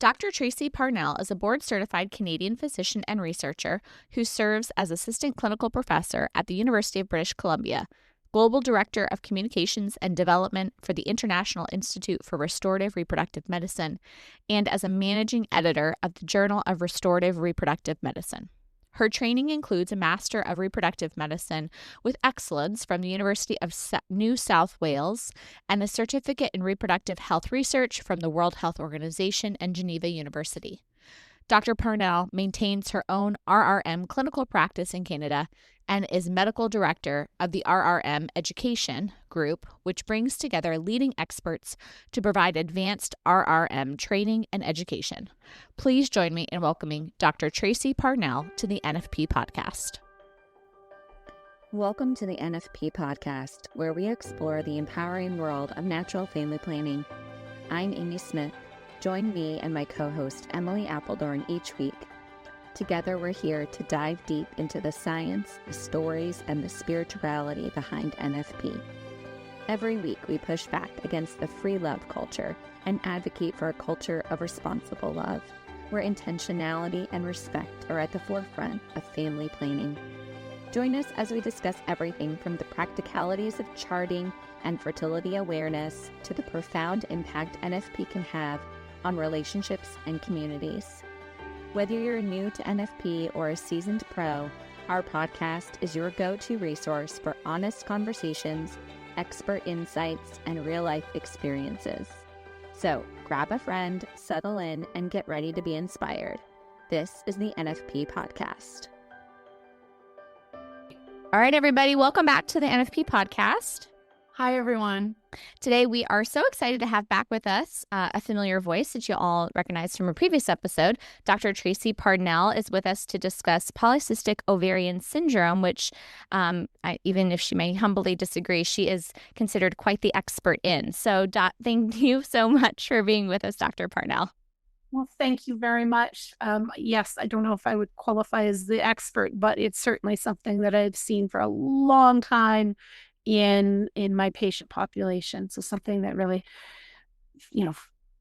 Dr. Tracey Parnell is a board-certified Canadian physician and researcher who serves as assistant clinical professor at the University of British Columbia, Global Director of Communications and Development for the International Institute for Restorative Reproductive Medicine, and as a managing editor of the Journal of Restorative Reproductive Medicine. Her training includes a Master of Reproductive Medicine with Excellence from the University of New South Wales and a Certificate in Reproductive Health Research from the World Health Organization and Geneva University. Dr. Parnell maintains her own RRM clinical practice in Canada and is medical director of the RRM Education Group, which brings together leading experts to provide advanced RRM training and education. Please join me in welcoming Dr. Tracey Parnell to the NFP podcast. Welcome to the NFP podcast, where we explore the empowering world of natural family planning. I'm Amy Smith. Join me and my co-host Emily Appledorn each week. Together, we're here to dive deep into the science, the stories, and the spirituality behind NFP. Every week, we push back against the free love culture and advocate for a culture of responsible love, where intentionality and respect are at the forefront of family planning. Join us as we discuss everything from the practicalities of charting and fertility awareness to the profound impact NFP can have on relationships and communities. Whether you're new to NFP or a seasoned pro, our podcast is your go-to resource for honest conversations, expert insights, and real-life experiences. So grab a friend, settle in, and get ready to be inspired. This is the NFP podcast. All right, everybody, welcome back to the NFP podcast. Hi, everyone. Today, we are so excited to have back with us a familiar voice that you all recognize from a previous episode. Dr. Tracey Parnell is with us to discuss Polycystic Ovarian Syndrome, which, even if she may humbly disagree, she is considered quite the expert in. So thank you so much for being with us, Dr. Parnell. Well, thank you very much. Yes, I don't know if I would qualify as the expert, but it's certainly something that I've seen for a long time in my patient population. So something that really,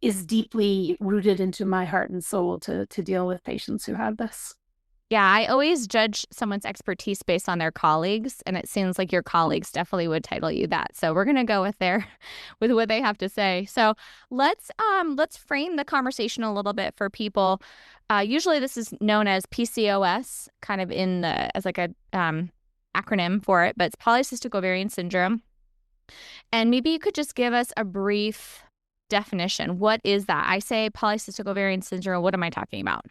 is deeply rooted into my heart and soul to deal with patients who have this. Yeah, I always judge someone's expertise based on their colleagues, and it seems like your colleagues definitely would title you that. So we're gonna go with what they have to say. So let's frame the conversation a little bit for people. Usually this is known as PCOS, kind of as like a acronym for it, but it's Polycystic Ovarian Syndrome. And maybe you could just give us a brief definition. What is that? I say Polycystic Ovarian Syndrome. What am I talking about?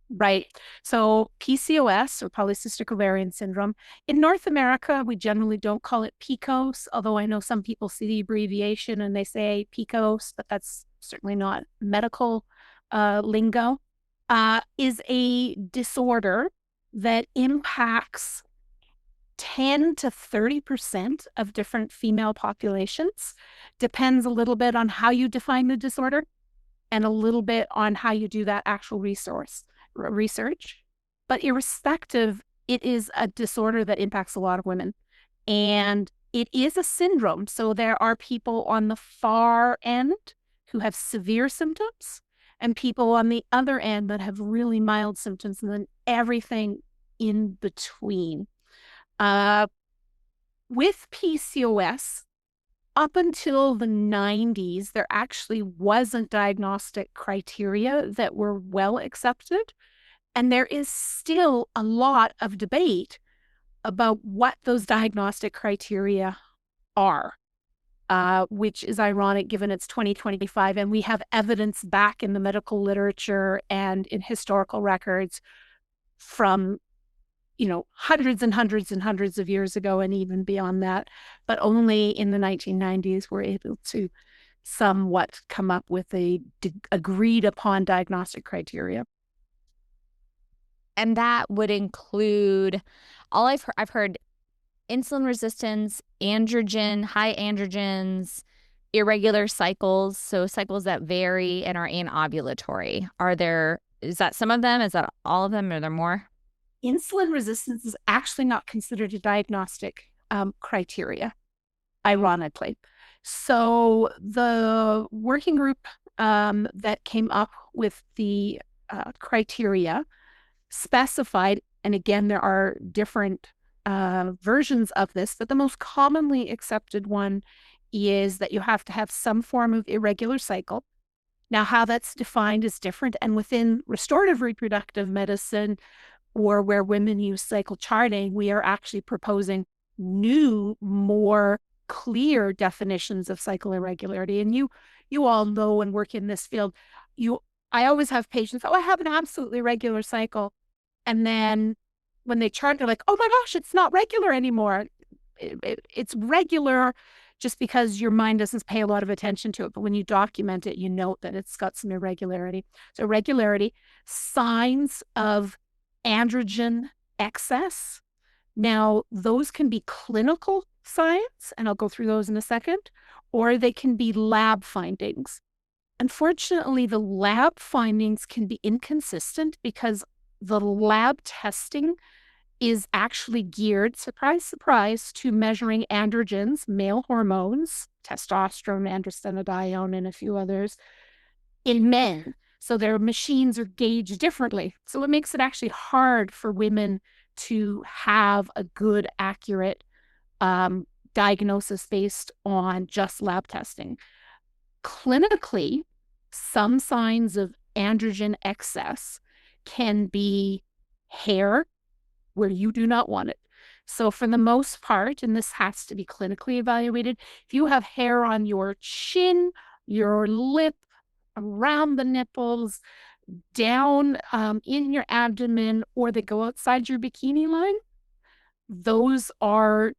Right. So PCOS, or Polycystic Ovarian Syndrome, in North America, we generally don't call it PCOS, although I know some people see the abbreviation and they say PCOS, but that's certainly not medical lingo, is a disorder that impacts 10 to 30% of different female populations. Depends a little bit on how you define the disorder and a little bit on how you do that actual research. But irrespective, it is a disorder that impacts a lot of women. And it is a syndrome. So there are people on the far end who have severe symptoms and people on the other end that have really mild symptoms, and then everything in between. With PCOS, up until the 90s, there actually wasn't diagnostic criteria that were well accepted. And there is still a lot of debate about what those diagnostic criteria are, which is ironic given it's 2025 and we have evidence back in the medical literature and in historical records from hundreds and hundreds and hundreds of years ago and even beyond that, but only in the 1990s were able to somewhat come up with a agreed upon diagnostic criteria. And that would include I've heard insulin resistance, androgen, high androgens, irregular cycles, so cycles that vary and are anovulatory. Is that some of them? Is that all of them? Are there more? Insulin resistance is actually not considered a diagnostic criteria, ironically. So the working group that came up with the criteria specified, and again, there are different versions of this, but the most commonly accepted one is that you have to have some form of irregular cycle. Now, how that's defined is different, and within restorative reproductive medicine, or where women use cycle charting, we are actually proposing new, more clear definitions of cycle irregularity. And you all know and work in this field, I always have patients, oh, I have an absolutely regular cycle. And then when they chart, they're like, oh my gosh, it's not regular anymore. It's regular just because your mind doesn't pay a lot of attention to it. But when you document it, you note that it's got some irregularity. So irregularity, signs of androgen excess. Now, those can be clinical signs, and I'll go through those in a second, or they can be lab findings. Unfortunately, the lab findings can be inconsistent because the lab testing is actually geared, surprise, surprise, to measuring androgens, male hormones, testosterone, androstenedione, and a few others, in men. So their machines are gauged differently. So it makes it actually hard for women to have a good, accurate diagnosis based on just lab testing. Clinically, some signs of androgen excess can be hair where you do not want it. So for the most part, and this has to be clinically evaluated, if you have hair on your chin, your lip, around the nipples, down in your abdomen, or they go outside your bikini line, those are,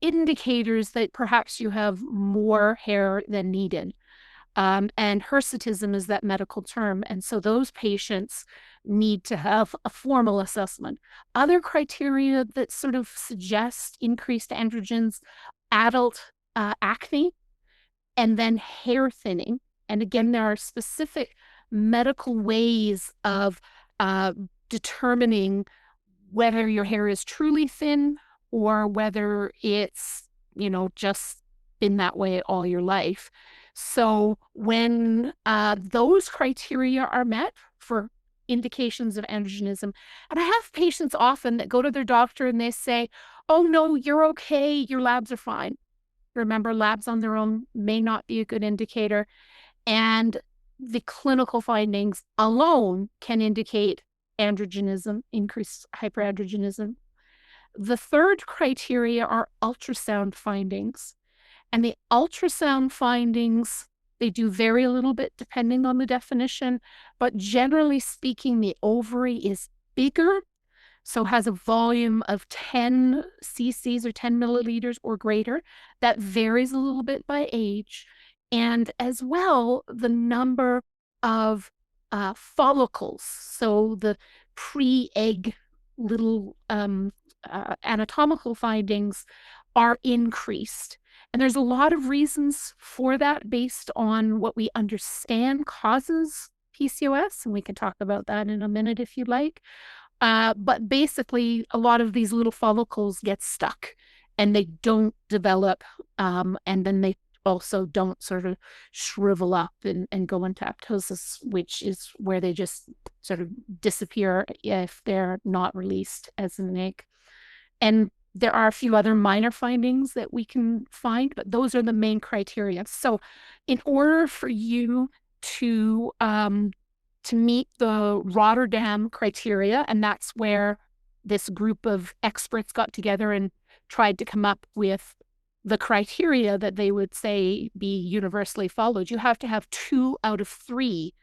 indicators that perhaps you have more hair than needed. And hirsutism is that medical term. And so those patients need to have a formal assessment. Other criteria that sort of suggest increased androgens, adult acne, and then hair thinning. And again, there are specific medical ways of determining whether your hair is truly thin or whether it's, just been that way all your life. So when those criteria are met for indications of androgenism, and I have patients often that go to their doctor and they say, oh, no, you're okay. Your labs are fine. Remember, labs on their own may not be a good indicator. And the clinical findings alone can indicate androgenism, increased hyperandrogenism. The third criteria are ultrasound findings. And the ultrasound findings, they do vary a little bit depending on the definition, but generally speaking, the ovary is bigger, so has a volume of 10 cc's or 10 milliliters or greater. That varies a little bit by age. And as well, the number of follicles, so the pre-egg little anatomical findings are increased. And there's a lot of reasons for that based on what we understand causes PCOS, and we can talk about that in a minute if you'd like. But basically, a lot of these little follicles get stuck and they don't develop, and then they also don't sort of shrivel up and go into apoptosis, which is where they just sort of disappear if they're not released as an egg. And there are a few other minor findings that we can find, but those are the main criteria. So in order for you to meet the Rotterdam criteria, and that's where this group of experts got together and tried to come up with the criteria that they would say be universally followed, you have to have 2 out of 3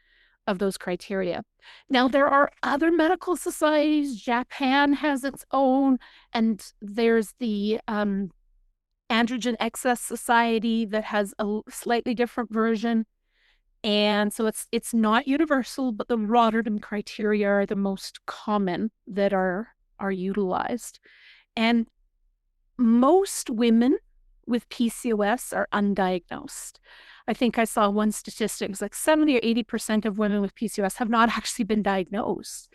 of those criteria. Now, there are other medical societies. Japan has its own, and there's the Androgen Excess Society that has a slightly different version. And so it's not universal, but the Rotterdam criteria are the most common that are utilized. And most women with PCOS are undiagnosed. I think I saw one statistic, it was like 70 or 80% of women with PCOS have not actually been diagnosed.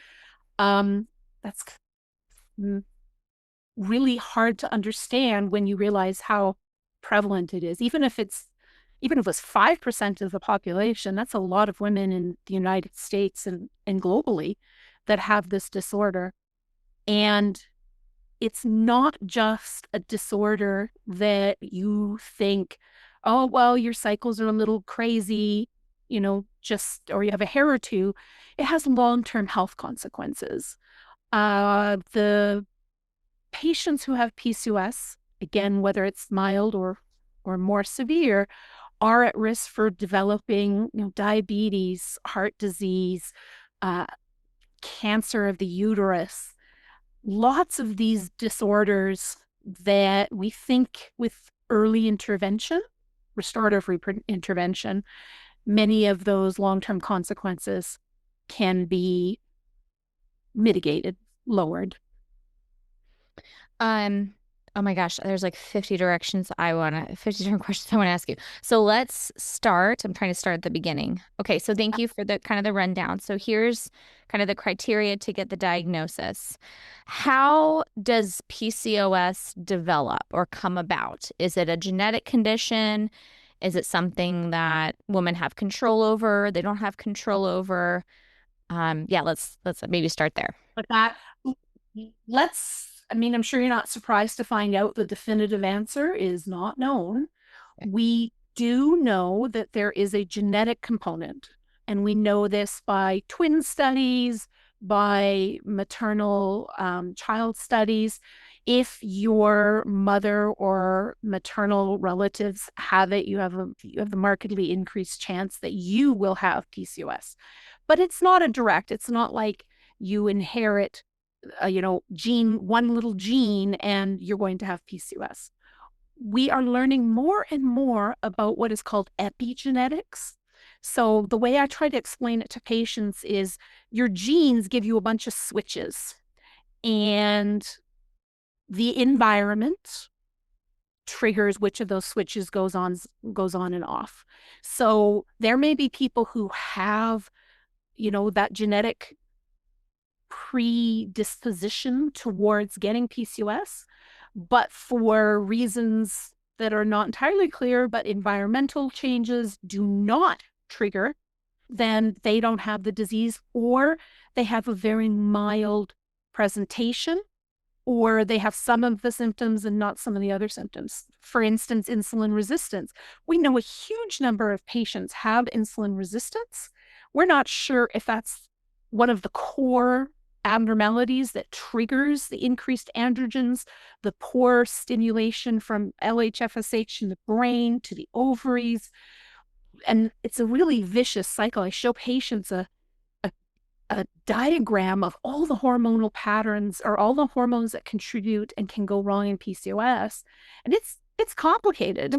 That's really hard to understand when you realize how prevalent it is. Even if it's, even if it was 5% of the population, that's a lot of women in the United States and globally that have this disorder. And it's not just a disorder that you think, oh, well, your cycles are a little crazy, or you have a hair or two. It has long-term health consequences. The patients who have PCOS, again, whether it's mild or more severe, are at risk for developing diabetes, heart disease, cancer of the uterus, lots of these disorders that we think with early intervention, restorative intervention, many of those long-term consequences can be mitigated, lowered. Oh my gosh, there's like 50 different questions I want to ask you. So let's start. I'm trying to start at the beginning. Okay, so thank you for the kind of the rundown. So here's kind of the criteria to get the diagnosis. How does PCOS develop or come about? Is it a genetic condition? Is it something that women have control over? They don't have control over? Yeah, let's maybe start there. But I'm sure you're not surprised to find out the definitive answer is not known. Okay. We do know that there is a genetic component, and we know this by twin studies, by maternal child studies. If your mother or maternal relatives have it, you have a markedly increased chance that you will have PCOS. But it's not it's not like you inherit one little gene and you're going to have PCOS. We are learning more and more about what is called epigenetics. So the way I try to explain it to patients is your genes give you a bunch of switches, and the environment triggers which of those switches goes on and off. So there may be people who have, that genetic predisposition towards getting PCOS, but for reasons that are not entirely clear, but environmental changes do not trigger, then they don't have the disease, or they have a very mild presentation, or they have some of the symptoms and not some of the other symptoms. For instance, insulin resistance. We know a huge number of patients have insulin resistance. We're not sure if that's one of the core abnormalities that triggers the increased androgens, the poor stimulation from LH-FSH in the brain to the ovaries. And it's a really vicious cycle. I show patients a diagram of all the hormonal patterns or all the hormones that contribute and can go wrong in PCOS. And it's complicated.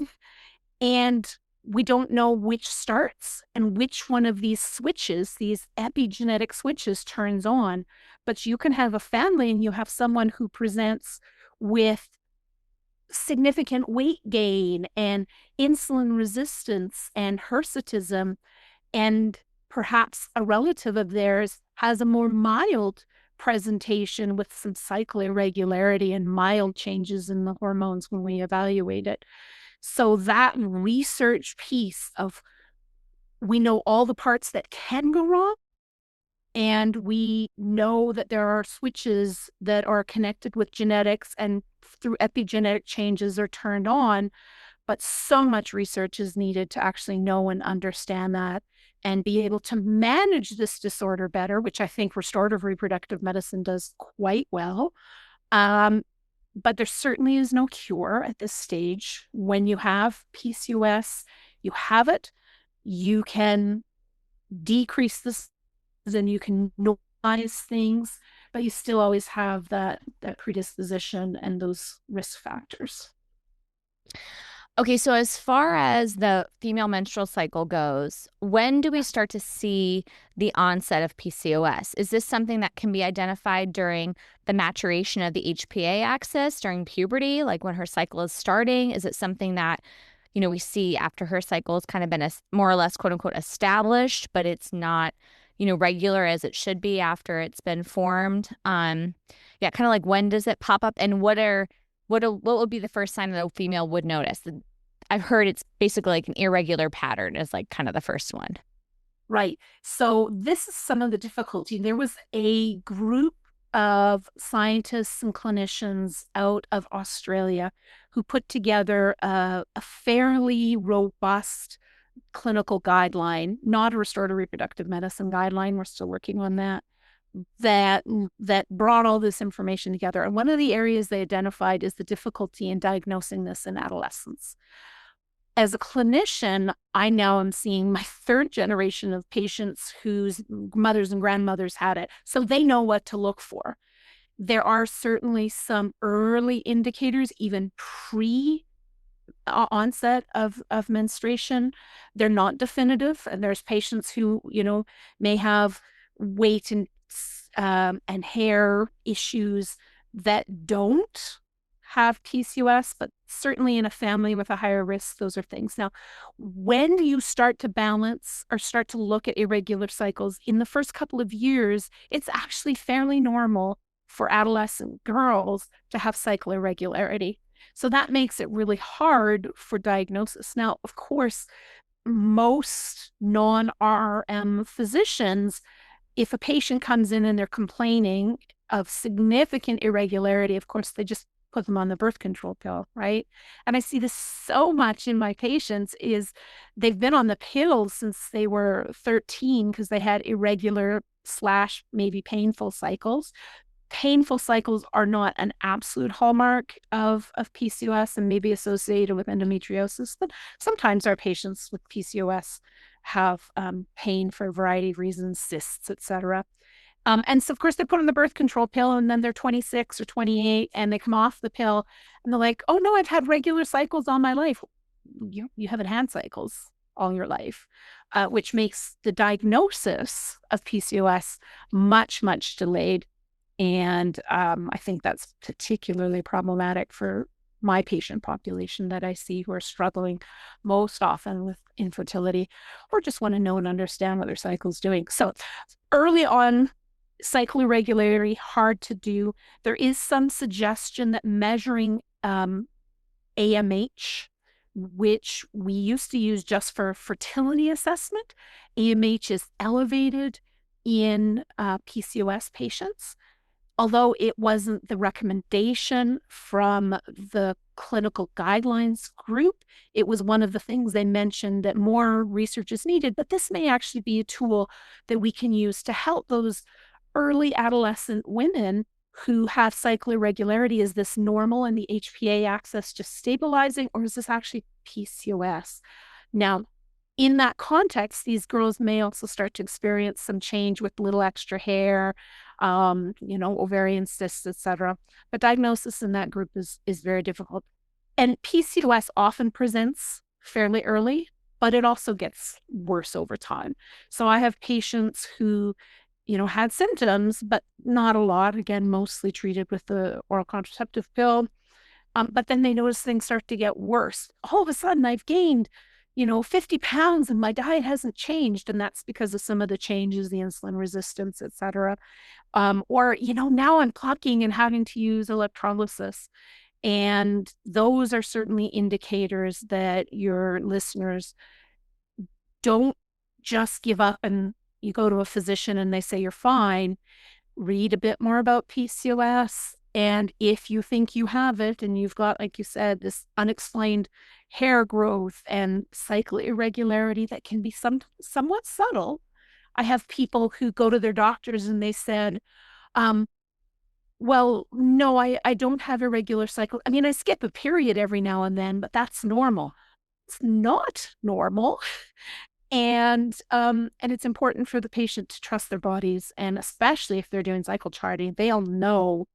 And we don't know which starts and which one of these switches, these epigenetic switches, turns on. But you can have a family and you have someone who presents with significant weight gain and insulin resistance and hirsutism, and perhaps a relative of theirs has a more mild presentation with some cycle irregularity and mild changes in the hormones when we evaluate it. So that research piece of, we know all the parts that can go wrong, and we know that there are switches that are connected with genetics and through epigenetic changes are turned on, but so much research is needed to actually know and understand that and be able to manage this disorder better, which I think restorative reproductive medicine does quite well. But there certainly is no cure at this stage. When you have PCOS, you have it, you can decrease this and you can normalize things, but you still always have that predisposition and those risk factors. Okay, so as far as the female menstrual cycle goes, when do we start to see the onset of PCOS? Is this something that can be identified during the maturation of the HPA axis, during puberty, like when her cycle is starting? Is it something that, we see after her cycle has kind of been more or less, quote unquote, established, but it's not, regular as it should be after it's been formed? Kind of like when does it pop up, and what would be the first sign that a female would notice? I've heard it's basically like an irregular pattern is like kind of the first one. Right. So this is some of the difficulty. There was a group of scientists and clinicians out of Australia who put together a fairly robust clinical guideline, not a restorative reproductive medicine guideline. We're still working on that. That brought all this information together. And one of the areas they identified is the difficulty in diagnosing this in adolescence. As a clinician, I now am seeing my third generation of patients whose mothers and grandmothers had it. So they know what to look for. There are certainly some early indicators, even pre-onset of menstruation. They're not definitive. And there's patients who, may have weight and hair issues that don't have PCOS, but certainly in a family with a higher risk, those are things. Now, when you start to balance or start to look at irregular cycles in the first couple of years, it's actually fairly normal for adolescent girls to have cycle irregularity. So that makes it really hard for diagnosis. Now, of course, most non-RM physicians, if a patient comes in and they're complaining of significant irregularity, of course, they just put them on the birth control pill, right? And I see this so much in my patients is they've been on the pill since they were 13 because they had irregular / maybe painful cycles. Painful cycles are not an absolute hallmark of PCOS and maybe associated with endometriosis, but sometimes our patients with PCOS have pain for a variety of reasons, cysts, etc. And so, of course, they put on the birth control pill and then they're 26 or 28 and they come off the pill and they're like, oh, no, I've had regular cycles all my life. You haven't had cycles all your life, which makes the diagnosis of PCOS much, much delayed. And I think that's particularly problematic for my patient population that I see who are struggling most often with infertility or just want to know and understand what their cycle is doing. So early on, cycle irregularity, hard to do. There is some suggestion that measuring AMH, which we used to use just for fertility assessment, AMH is elevated in PCOS patients. Although it wasn't the recommendation from the clinical guidelines group, it was one of the things they mentioned that more research is needed. But this may actually be a tool that we can use to help those early adolescent women who have cycle irregularity. Is this normal and the HPA axis just stabilizing, or is this actually PCOS? Now, in that context, these girls may also start to experience some change with little extra hair, ovarian cysts, etc. But diagnosis in that group is very difficult. And PCOS often presents fairly early, but it also gets worse over time. So I have patients who, had symptoms, but not a lot. Again, mostly treated with the oral contraceptive pill. But then they notice things start to get worse. All of a sudden, I've gained 50 pounds and my diet hasn't changed. And that's because of some of the changes, the insulin resistance, et cetera. Or, now I'm plucking and having to use electrolysis. And those are certainly indicators that your listeners don't just give up and you go to a physician and they say you're fine. Read a bit more about PCOS. And if you think you have it and you've got, like you said, this unexplained hair growth and cycle irregularity that can be somewhat subtle. I have people who go to their doctors and they said, well, no, I don't have irregular cycle. I mean, I skip a period every now and then, but that's normal. It's not normal. And it's important for the patient to trust their bodies. And especially if they're doing cycle charting, they'll know,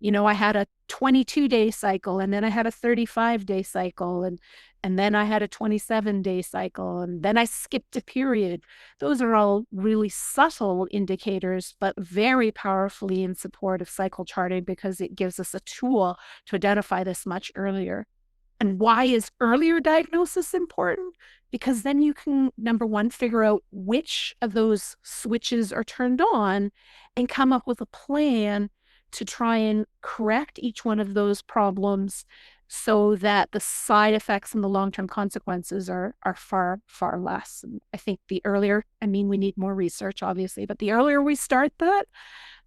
I had a 22-day cycle and then I had a 35-day cycle and then I had a 27-day cycle and then I skipped a period. Those are all really subtle indicators, but very powerfully in support of cycle charting because it gives us a tool to identify this much earlier. And why is earlier diagnosis important? Because then you can, number one, figure out which of those switches are turned on and come up with a plan to try and correct each one of those problems so that the side effects and the long-term consequences are far, far less. And I think the earlier, we need more research, obviously, but the earlier we start that,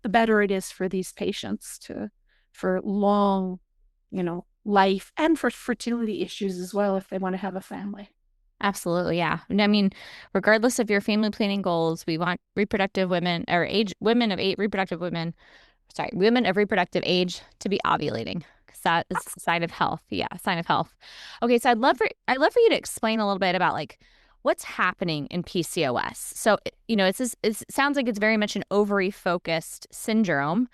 the better it is for these patients for long, life, and for fertility issues as well, if they want to have a family. Absolutely, yeah. Regardless of your family planning goals, we want reproductive women or women of reproductive age to be ovulating, because that is a sign of health. Yeah, sign of health. Okay, so I'd love for you to explain a little bit about like what's happening in PCOS. So, it sounds like it's very much an ovary focused syndrome.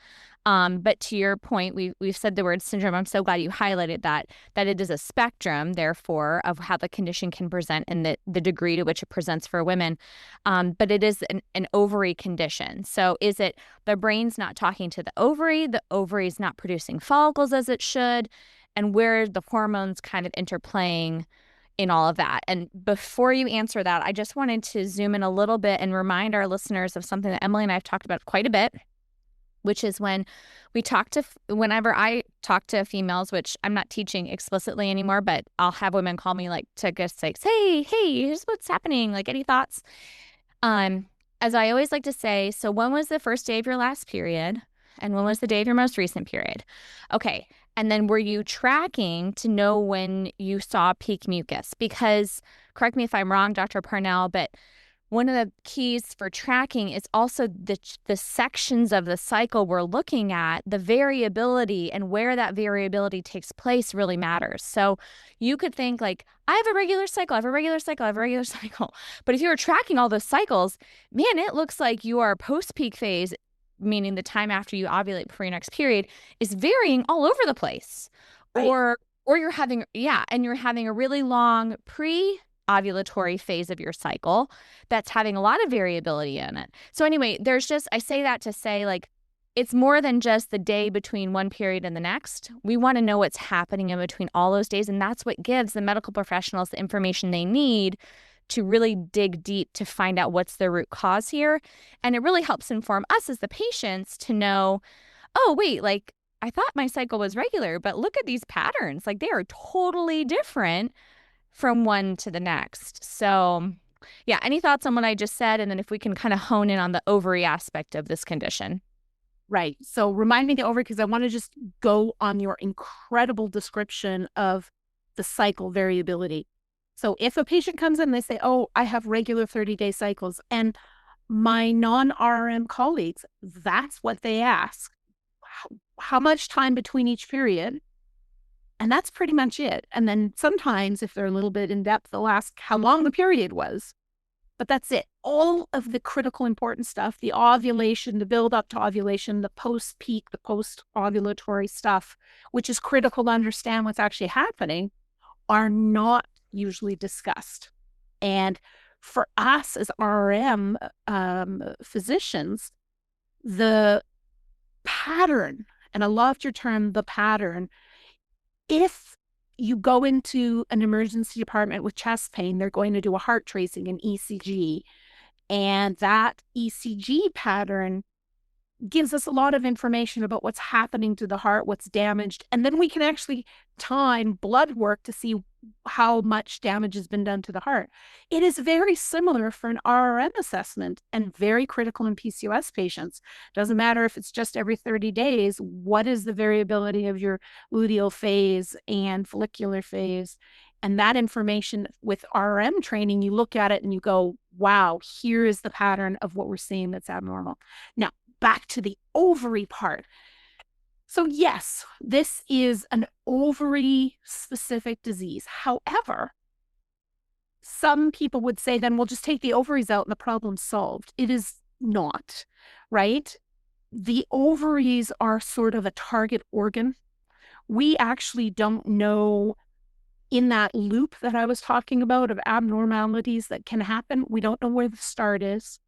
But to your point, we've said the word syndrome. I'm so glad you highlighted that it is a spectrum, therefore, of how the condition can present and the degree to which it presents for women. But it is an ovary condition. So is it the brain's not talking to the ovary's not producing follicles as it should, and where are the hormones kind of interplaying in all of that? And before you answer that, I just wanted to zoom in a little bit and remind our listeners of something that Emily and I have talked about quite a bit, which is whenever I talk to females, which I'm not teaching explicitly anymore, but I'll have women call me like to just say, hey, here's what's happening. Like, any thoughts? As I always like to say, so when was the first day of your last period? And when was the day of your most recent period? Okay. And then were you tracking to know when you saw peak mucus? Because, correct me if I'm wrong, Dr. Parnell, but one of the keys for tracking is also the sections of the cycle we're looking at. The variability and where that variability takes place really matters. So you could think like, I have a regular cycle, I have a regular cycle, I have a regular cycle. But if you were tracking all those cycles, man, it looks like your post-peak phase, meaning the time after you ovulate before your next period, is varying all over the place. Right. Or you're having a really long ovulatory phase of your cycle that's having a lot of variability in it. So anyway, I say that to say, like, it's more than just the day between one period and the next. We want to know what's happening in between all those days. And that's what gives the medical professionals the information they need to really dig deep to find out what's the root cause here. And it really helps inform us as the patients to know, oh, wait, like, I thought my cycle was regular, but look at these patterns. Like, they are totally different from one to the next. So yeah, any thoughts on what I just said? And then if we can kind of hone in on the ovary aspect of this condition. Right. So remind me the ovary, because I want to just go on your incredible description of the cycle variability. So if a patient comes in and they say, oh, I have regular 30-day cycles, and my non-RRM colleagues, that's what they ask. How much time between each period? And that's pretty much it. And then sometimes, if they're a little bit in depth, they'll ask how long the period was. But that's it. All of the critical important stuff, the ovulation, the build up to ovulation, the post-peak, the post-ovulatory stuff, which is critical to understand what's actually happening, are not usually discussed. And for us as RRM physicians, the pattern, and I loved your term, the pattern, if you go into an emergency department with chest pain, they're going to do a heart tracing, an ECG. And that ECG pattern gives us a lot of information about what's happening to the heart, what's damaged. And then we can actually time blood work to see how much damage has been done to the heart. It is very similar for an RRM assessment and very critical in PCOS patients. Doesn't matter if it's just every 30 days, what is the variability of your luteal phase and follicular phase? And that information with RRM training, you look at it and you go, wow, here is the pattern of what we're seeing that's abnormal. Now, back to the ovary part. So yes, this is an ovary-specific disease. However, some people would say then we'll just take the ovaries out and the problem's solved. It is not, right? The ovaries are sort of a target organ. We actually don't know, in that loop that I was talking about of abnormalities that can happen, we don't know where the start is.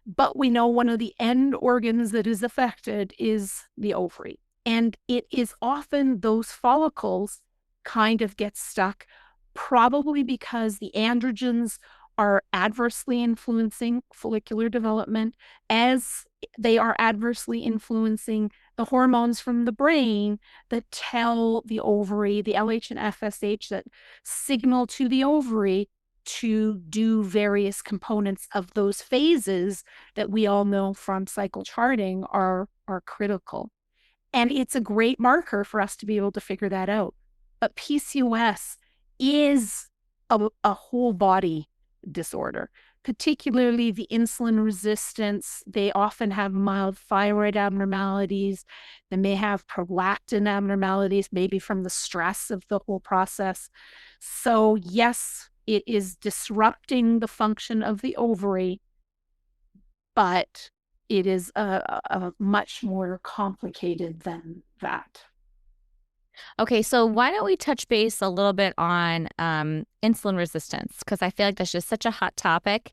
But we know one of the end organs that is affected is the ovary. And it is often those follicles kind of get stuck, probably because the androgens are adversely influencing follicular development, as they are adversely influencing the hormones from the brain that tell the ovary, the LH and FSH, that signal to the ovary to do various components of those phases that we all know from cycle charting are critical. And it's a great marker for us to be able to figure that out. But PCOS is a whole body disorder, particularly the insulin resistance. They often have mild thyroid abnormalities. They may have prolactin abnormalities, maybe from the stress of the whole process. So yes, it is disrupting the function of the ovary, but it is a much more complicated than that. Okay, so why don't we touch base a little bit on insulin resistance? Because I feel like that's just such a hot topic,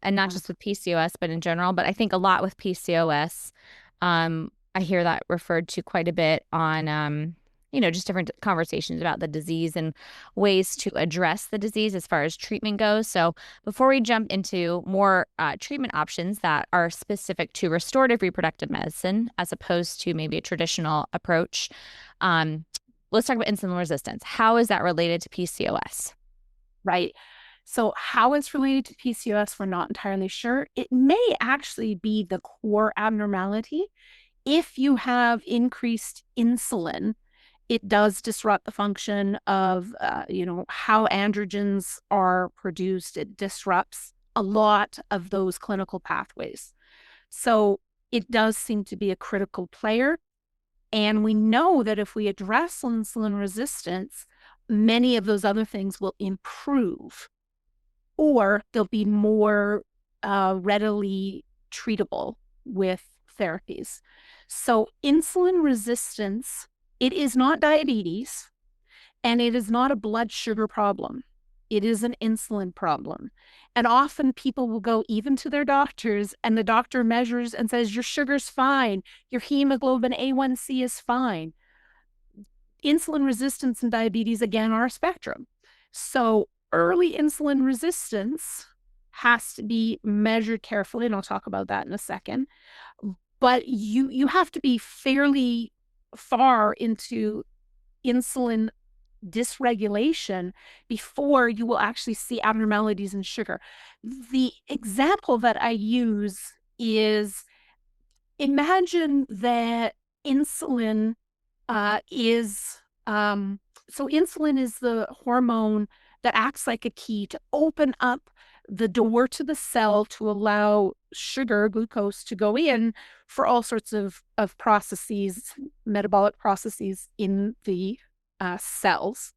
and not just with PCOS, but in general. But I think a lot with PCOS. I hear that referred to quite a bit on, just different conversations about the disease and ways to address the disease as far as treatment goes. So before we jump into more treatment options that are specific to restorative reproductive medicine, as opposed to maybe a traditional approach, let's talk about insulin resistance. How is that related to PCOS? Right. So how it's related to PCOS, we're not entirely sure. It may actually be the core abnormality. If you have increased insulin, it does disrupt the function of, how androgens are produced. It disrupts a lot of those clinical pathways. So it does seem to be a critical player. And we know that if we address insulin resistance, many of those other things will improve, or they'll be more readily treatable with therapies. So insulin resistance, it is not diabetes, and it is not a blood sugar problem. It is an insulin problem. And often people will go even to their doctors, and the doctor measures and says, your sugar's fine, your hemoglobin A1C is fine. Insulin resistance and diabetes, again, are a spectrum. So early insulin resistance has to be measured carefully, and I'll talk about that in a second. But you have to be fairly far into insulin dysregulation before you will actually see abnormalities in sugar. The example that I use is, imagine that insulin insulin is the hormone that acts like a key to open up the door to the cell to allow sugar, glucose, to go in for all sorts of processes, metabolic processes in the cells.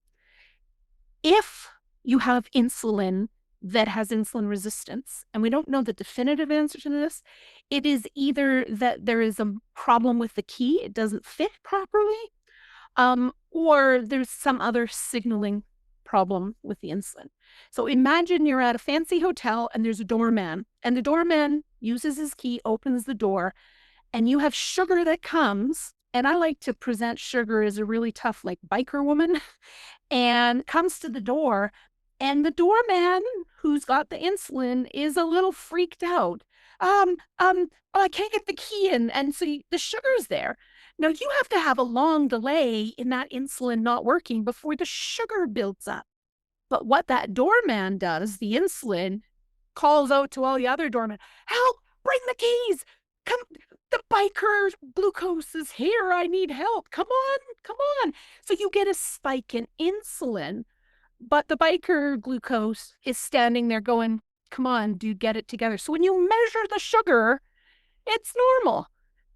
If you have insulin that has insulin resistance, and we don't know the definitive answer to this, it is either that there is a problem with the key, it doesn't fit properly, or there's some other signaling problem with the insulin. So imagine you're at a fancy hotel and there's a doorman, and the doorman uses his key, opens the door, and you have sugar that comes. And I like to present sugar as a really tough, like, biker woman, and comes to the door, and the doorman who's got the insulin is a little freaked out. I can't get the key in, and so the sugar's there. Now you have to have a long delay in that insulin not working before the sugar builds up. But what that doorman does, the insulin, calls out to all the other doormen, help, bring the keys, come, the biker glucose is here, I need help, come on, come on. So you get a spike in insulin, but the biker glucose is standing there going, come on, dude, get it together. So when you measure the sugar, it's normal.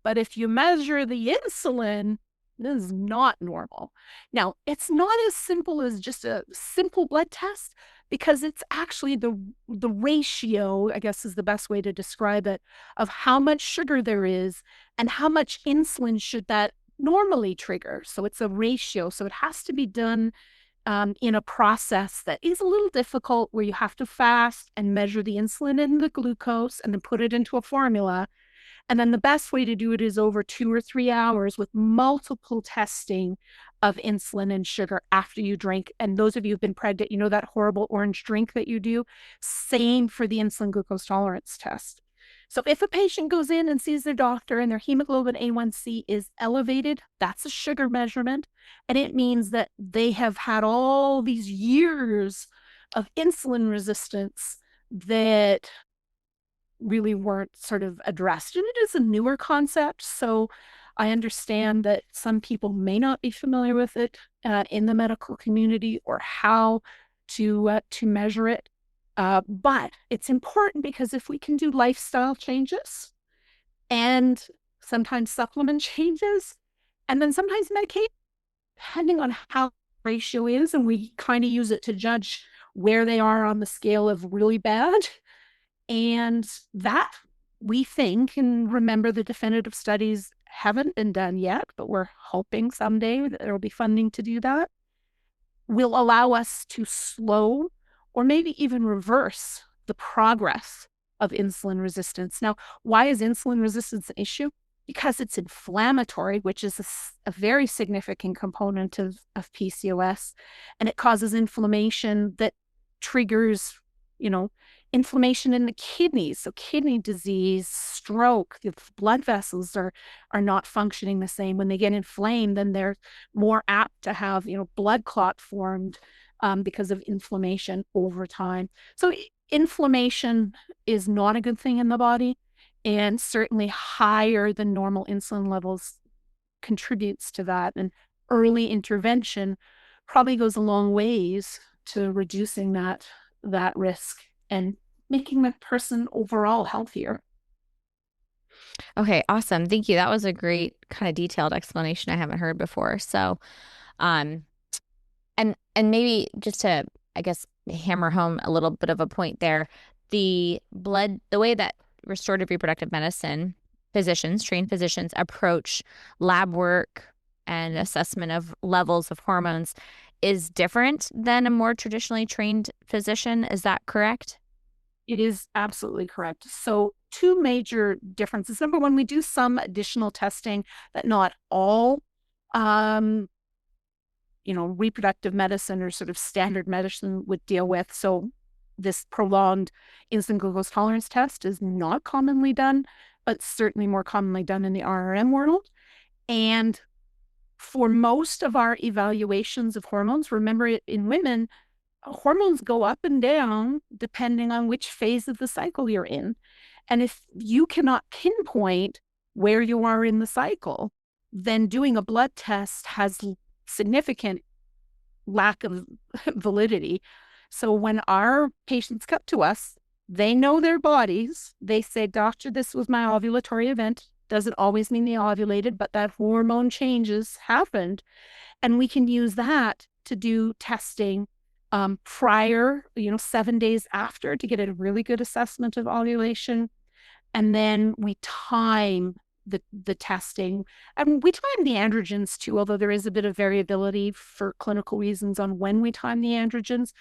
But if you measure the insulin, this is not normal. Now, it's not as simple as just a simple blood test, because it's actually the ratio, I guess is the best way to describe it, of how much sugar there is and how much insulin should that normally trigger. So it's a ratio. So it has to be done in a process that is a little difficult, where you have to fast and measure the insulin and the glucose and then put it into a formula. And then the best way to do it is over 2 or 3 hours with multiple testing of insulin and sugar after you drink. And those of you who've been pregnant, you know that horrible orange drink that you do? Same for the insulin glucose tolerance test. So if a patient goes in and sees their doctor and their hemoglobin A1C is elevated, that's a sugar measurement. And it means that they have had all these years of insulin resistance that really weren't sort of addressed. And it is a newer concept. So I understand that some people may not be familiar with it in the medical community or how to measure it. But it's important because if we can do lifestyle changes and sometimes supplement changes, and then sometimes medication, depending on how the ratio is, and we kind of use it to judge where they are on the scale of really bad. And that we think, and remember the definitive studies haven't been done yet, but we're hoping someday that there will be funding to do that, will allow us to slow or maybe even reverse the progress of insulin resistance. Now, why is insulin resistance an issue? Because it's inflammatory, which is a very significant component of PCOS, and it causes inflammation that triggers, inflammation in the kidneys. So kidney disease, stroke, the blood vessels are not functioning the same. When they get inflamed, then they're more apt to have, blood clot formed because of inflammation over time. So inflammation is not a good thing in the body, and certainly higher than normal insulin levels contributes to that. And early intervention probably goes a long ways to reducing that risk and making the person overall healthier. Okay, awesome. Thank you. That was a great kind of detailed explanation I haven't heard before. So, and maybe just to, I guess, hammer home a little bit of a point there, the way that restorative reproductive medicine trained physicians approach lab work and assessment of levels of hormones is different than a more traditionally trained physician. Is that correct? It is absolutely correct. So 2 major differences. Number one, we do some additional testing that not all, reproductive medicine or sort of standard medicine would deal with. So this prolonged insulin glucose tolerance test is not commonly done, but certainly more commonly done in the RRM world. And for most of our evaluations of hormones, remember in women, hormones go up and down depending on which phase of the cycle you're in. And if you cannot pinpoint where you are in the cycle, then doing a blood test has significant lack of validity. So when our patients come to us, they know their bodies. They say, "Doctor, this was my ovulatory event." Doesn't always mean they ovulated, but that hormone changes happened. And we can use that to do testing prior, 7 days after, to get a really good assessment of ovulation. And then we time the testing. And we time the androgens too, although there is a bit of variability for clinical reasons on when we time the androgens.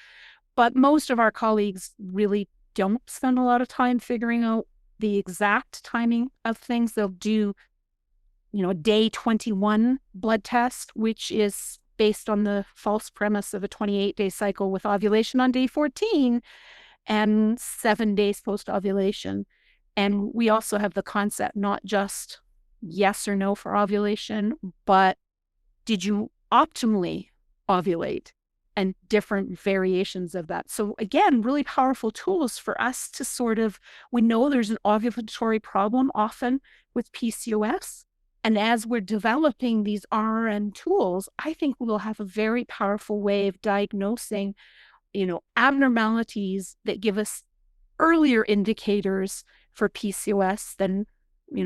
But most of our colleagues really don't spend a lot of time figuring out the exact timing of things. They'll do, a day 21 blood test, which is based on the false premise of a 28-day cycle with ovulation on day 14 and 7 days post-ovulation. And we also have the concept, not just yes or no for ovulation, but did you optimally ovulate? And different variations of that. So again, really powerful tools for us to we know there's an ovulatory problem often with PCOS. And as we're developing these RN tools, I think we'll have a very powerful way of diagnosing, abnormalities that give us earlier indicators for PCOS than,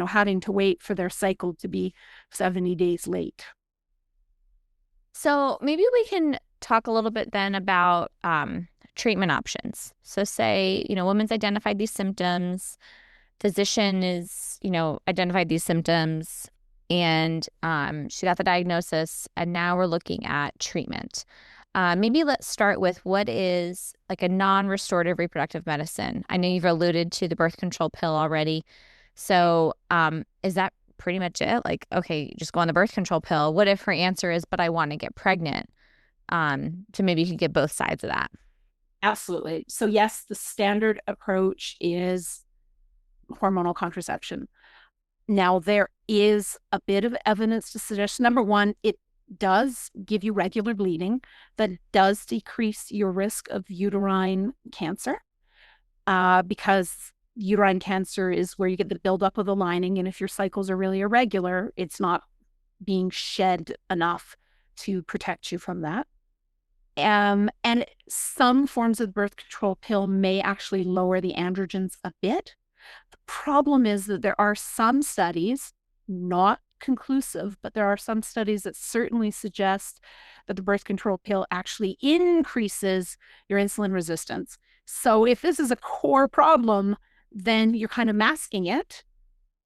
having to wait for their cycle to be 70 days late. So maybe we can talk a little bit then about treatment options. So say, woman's identified these symptoms, physician is, identified these symptoms, and she got the diagnosis, and now we're looking at treatment. Maybe let's start with what is like a non-restorative reproductive medicine. I know you've alluded to the birth control pill already. So, is that pretty much it? Like, okay, just go on the birth control pill. What if her answer is, but I want to get pregnant? So maybe you could get both sides of that. Absolutely. So yes, the standard approach is hormonal contraception. Now, there is a bit of evidence to suggest, number one, it does give you regular bleeding, that does decrease your risk of uterine cancer, because uterine cancer is where you get the buildup of the lining. And if your cycles are really irregular, it's not being shed enough to protect you from that. And some forms of birth control pill may actually lower the androgens a bit. The problem is that there are some studies, not conclusive, but there are some studies that certainly suggest that the birth control pill actually increases your insulin resistance. So if this is a core problem, then you're kind of masking it,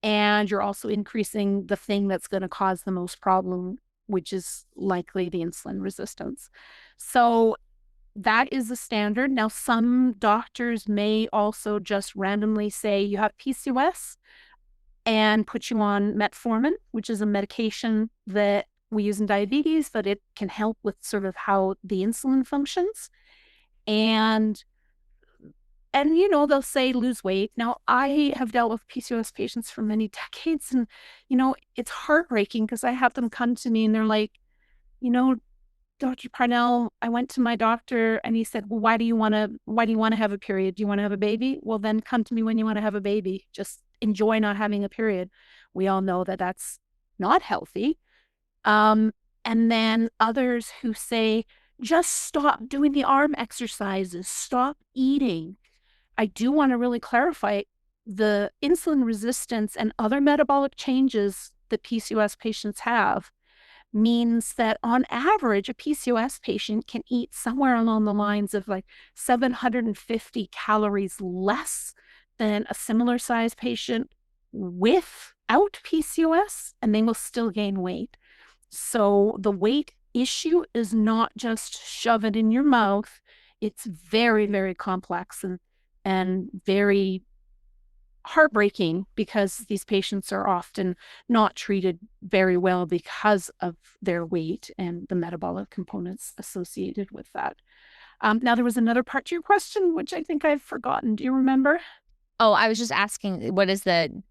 and you're also increasing the thing that's going to cause the most problem, which is likely the insulin resistance. So that is the standard. Now, some doctors may also just randomly say you have PCOS and put you on metformin, which is a medication that we use in diabetes, but it can help with sort of how the insulin functions. And they'll say lose weight. Now, I have dealt with PCOS patients for many decades, and it's heartbreaking because I have them come to me and they're like, Dr. Parnell, I went to my doctor and he said, well, why do you want to have a period? Do you want to have a baby? Well, then come to me when you want to have a baby. Just enjoy not having a period. We all know that that's not healthy. And then others who say, just stop doing the arm exercises, stop eating. I do want to really clarify the insulin resistance and other metabolic changes that PCOS patients have means that on average, a PCOS patient can eat somewhere along the lines of like 750 calories less than a similar size patient without PCOS, and they will still gain weight. So the weight issue is not just shove it in your mouth. It's very, very complex and very heartbreaking because these patients are often not treated very well because of their weight and the metabolic components associated with that. Now, there was another part to your question, which I think I've forgotten. Do you remember? Oh, I was just asking, what is the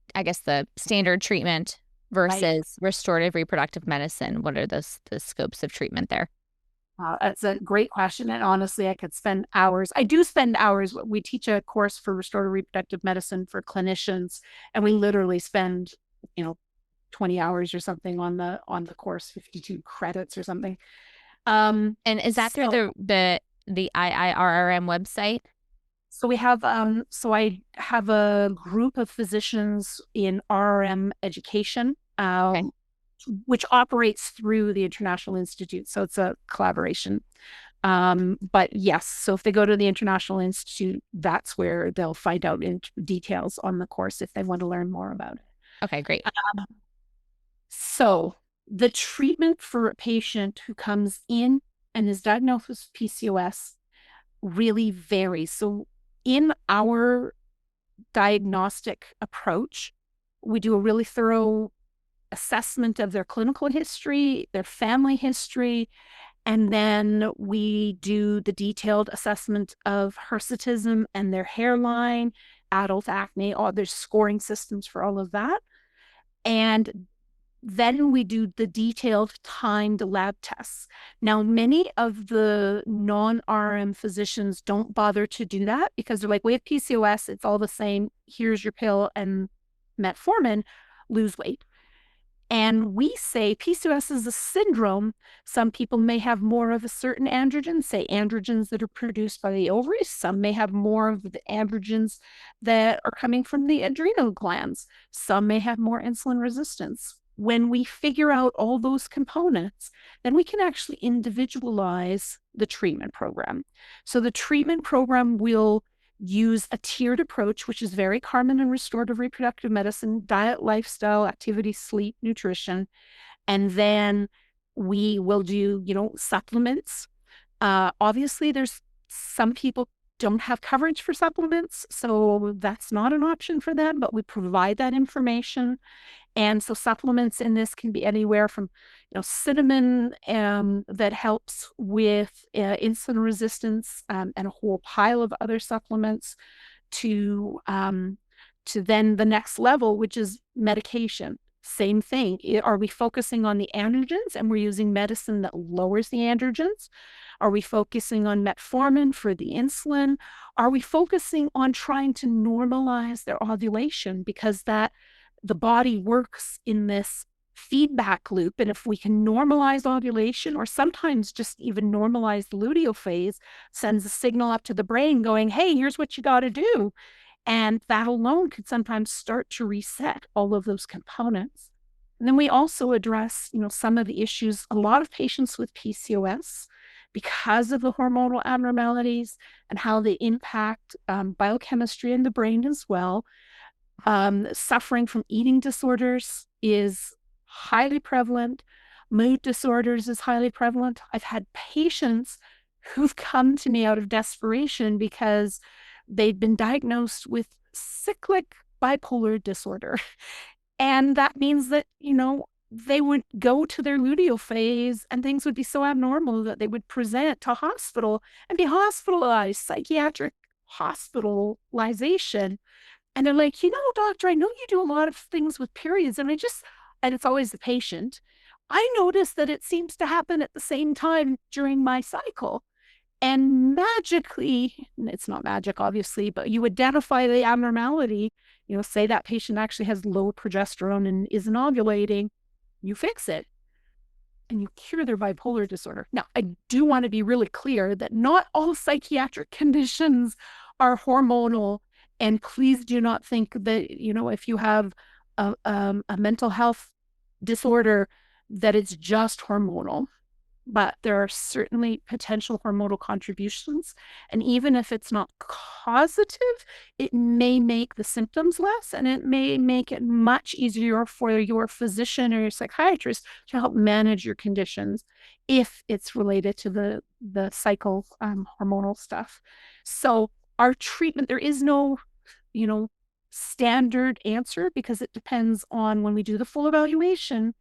standard treatment versus restorative reproductive medicine? What are the scopes of treatment there? That's a great question. And honestly, I could spend hours. I do spend hours. We teach a course for restorative reproductive medicine for clinicians, and we literally spend, 20 hours or something on the course, 52 credits or something. And is that through the IIRRM website? So we have, I have a group of physicians in RRM education, Okay. which operates through the International Institute. So it's a collaboration. But yes, so if they go to the International Institute, that's where they'll find out in details on the course if they want to learn more about it. Okay, great. So the treatment for a patient who comes in and is diagnosed with PCOS really varies. So in our diagnostic approach, we do a really thorough assessment of their clinical history, their family history, and then we do the detailed assessment of hirsutism and their hairline, adult acne, all there's scoring systems for all of that. And then we do the detailed timed lab tests. Now, many of the non-RM physicians don't bother to do that because they're like, we have PCOS, it's all the same. Here's your pill and metformin, lose weight. And we say PCOS is a syndrome. Some people may have more of a certain androgen, say androgens that are produced by the ovaries. Some may have more of the androgens that are coming from the adrenal glands. Some may have more insulin resistance. When we figure out all those components, then we can actually individualize the treatment program. So the treatment program will use a tiered approach, which is very common in restorative reproductive medicine: diet, lifestyle, activity, sleep, nutrition. And then we will do, supplements. Obviously, there's some people don't have coverage for supplements, so that's not an option for them, but we provide that information. And so supplements in this can be anywhere from, cinnamon that helps with insulin resistance, and a whole pile of other supplements to then the next level, which is medication. Same thing. Are we focusing on the androgens and we're using medicine that lowers the androgens? Are we focusing on metformin for the insulin? Are we focusing on trying to normalize their ovulation? Because the body works in this feedback loop. And if we can normalize ovulation, or sometimes just even normalize the luteal phase, sends a signal up to the brain going, hey, here's what you got to do. And that alone could sometimes start to reset all of those components. And then we also address, some of the issues. A lot of patients with PCOS, because of the hormonal abnormalities and how they impact biochemistry in the brain as well, suffering from eating disorders is highly prevalent. Mood disorders is highly prevalent. I've had patients who've come to me out of desperation because they've been diagnosed with cyclic bipolar disorder. And that means that, they would go to their luteal phase and things would be so abnormal that they would present to hospital and be hospitalized, psychiatric hospitalization. And they're like, doctor, I know you do a lot of things with periods. And it's always the patient. I notice that it seems to happen at the same time during my cycle. And magically, it's not magic, obviously, but you identify the abnormality, say that patient actually has low progesterone and isn't ovulating, you fix it and you cure their bipolar disorder. Now, I do want to be really clear that not all psychiatric conditions are hormonal. And please do not think that, if you have a mental health disorder, that it's just hormonal. But there are certainly potential hormonal contributions. And even if it's not causative, it may make the symptoms less, and it may make it much easier for your physician or your psychiatrist to help manage your conditions if it's related to the cycle hormonal stuff. So our treatment, there is no, standard answer, because it depends on, when we do the full evaluation,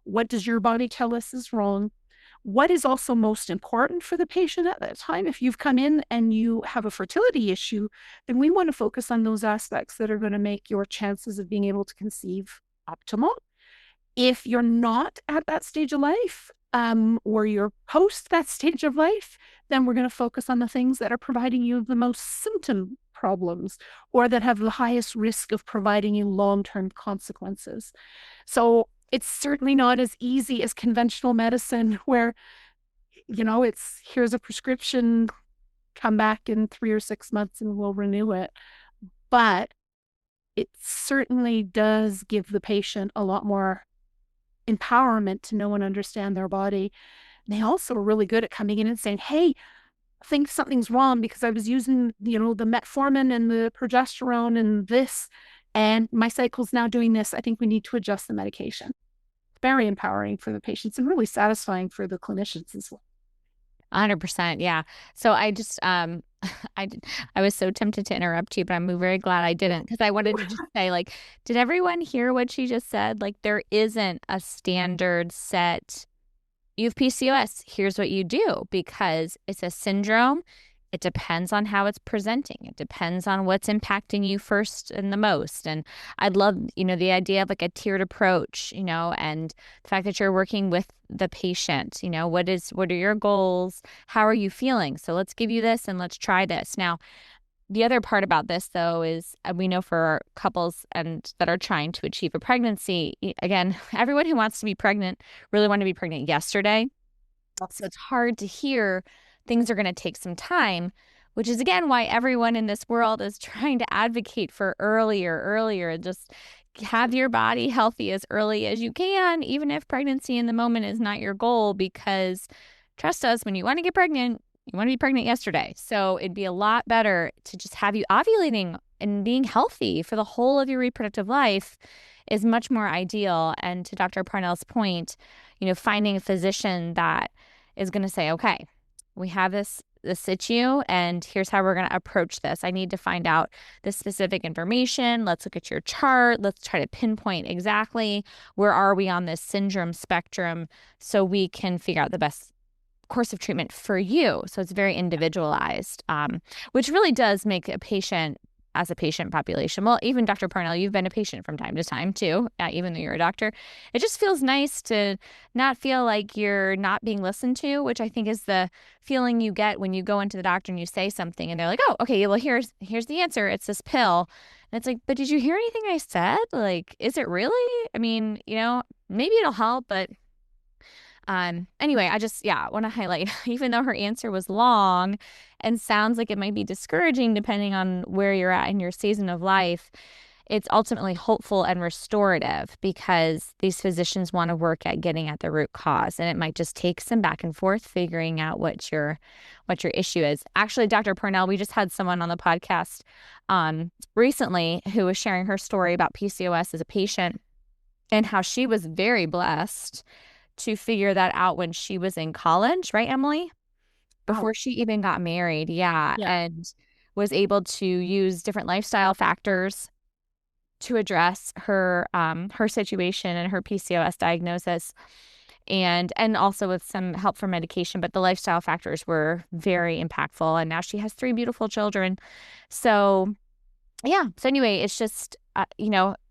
what does your body tell us is wrong? What is also most important for the patient at that time? If you've come in and you have a fertility issue, then we want to focus on those aspects that are going to make your chances of being able to conceive optimal. If you're not at that stage of life, or you're post that stage of life, then we're going to focus on the things that are providing you the most symptom problems, or that have the highest risk of providing you long-term consequences. So it's certainly not as easy as conventional medicine, where, it's here's a prescription, come back in 3 or 6 months and we'll renew it. But it certainly does give the patient a lot more empowerment to know and understand their body. And they also are really good at coming in and saying, hey, I think something's wrong because I was using, the metformin and the progesterone and this, and my cycle's now doing this. I think we need to adjust the medication. Very empowering for the patients and really satisfying for the clinicians as well. 100%. Yeah. So I just, I was so tempted to interrupt you, but I'm very glad I didn't, because I wanted to just say, did everyone hear what she just said? There isn't a standard set, you have PCOS, here's what you do, because it's a syndrome. It depends on how it's presenting. It depends on what's impacting you first and the most. And I'd love, the idea of a tiered approach, and the fact that you're working with the patient, what are your goals? How are you feeling? So let's give you this and let's try this. Now, the other part about this, though, is we know for couples and that are trying to achieve a pregnancy, again, everyone who wants to be pregnant really wanted to be pregnant yesterday. So it's hard to hear things are going to take some time, which is, again, why everyone in this world is trying to advocate for earlier. Just have your body healthy as early as you can, even if pregnancy in the moment is not your goal, because trust us, when you want to get pregnant, you want to be pregnant yesterday. So it'd be a lot better to just have you ovulating and being healthy for the whole of your reproductive life is much more ideal. And to Dr. Parnell's point, finding a physician that is going to say, okay, we have this the situ, and here's how we're going to approach this. I need to find out the specific information. Let's look at your chart. Let's try to pinpoint exactly where are we on this syndrome spectrum so we can figure out the best course of treatment for you. So it's very individualized, which really does make a patient as a patient population. Well, even Dr. Parnell, you've been a patient from time to time too, even though you're a doctor. It just feels nice to not feel like you're not being listened to, which I think is the feeling you get when you go into the doctor and you say something and they're like, oh, okay, well, here's the answer. It's this pill. And it's like, but did you hear anything I said? Like, is it really? I mean, maybe it'll help, but anyway, I just, want to highlight, even though her answer was long and sounds like it might be discouraging depending on where you're at in your season of life, it's ultimately hopeful and restorative because these physicians want to work at getting at the root cause. And it might just take some back and forth figuring out what your issue is. Actually, Dr. Parnell, we just had someone on the podcast recently who was sharing her story about PCOS as a patient and how she was very blessed to figure that out when she was in college, right, Emily? Before she even got married, and was able to use different lifestyle factors to address her situation and her PCOS diagnosis, and also with some help from medication. But the lifestyle factors were very impactful, and now she has 3 beautiful children. So anyway, it's just, I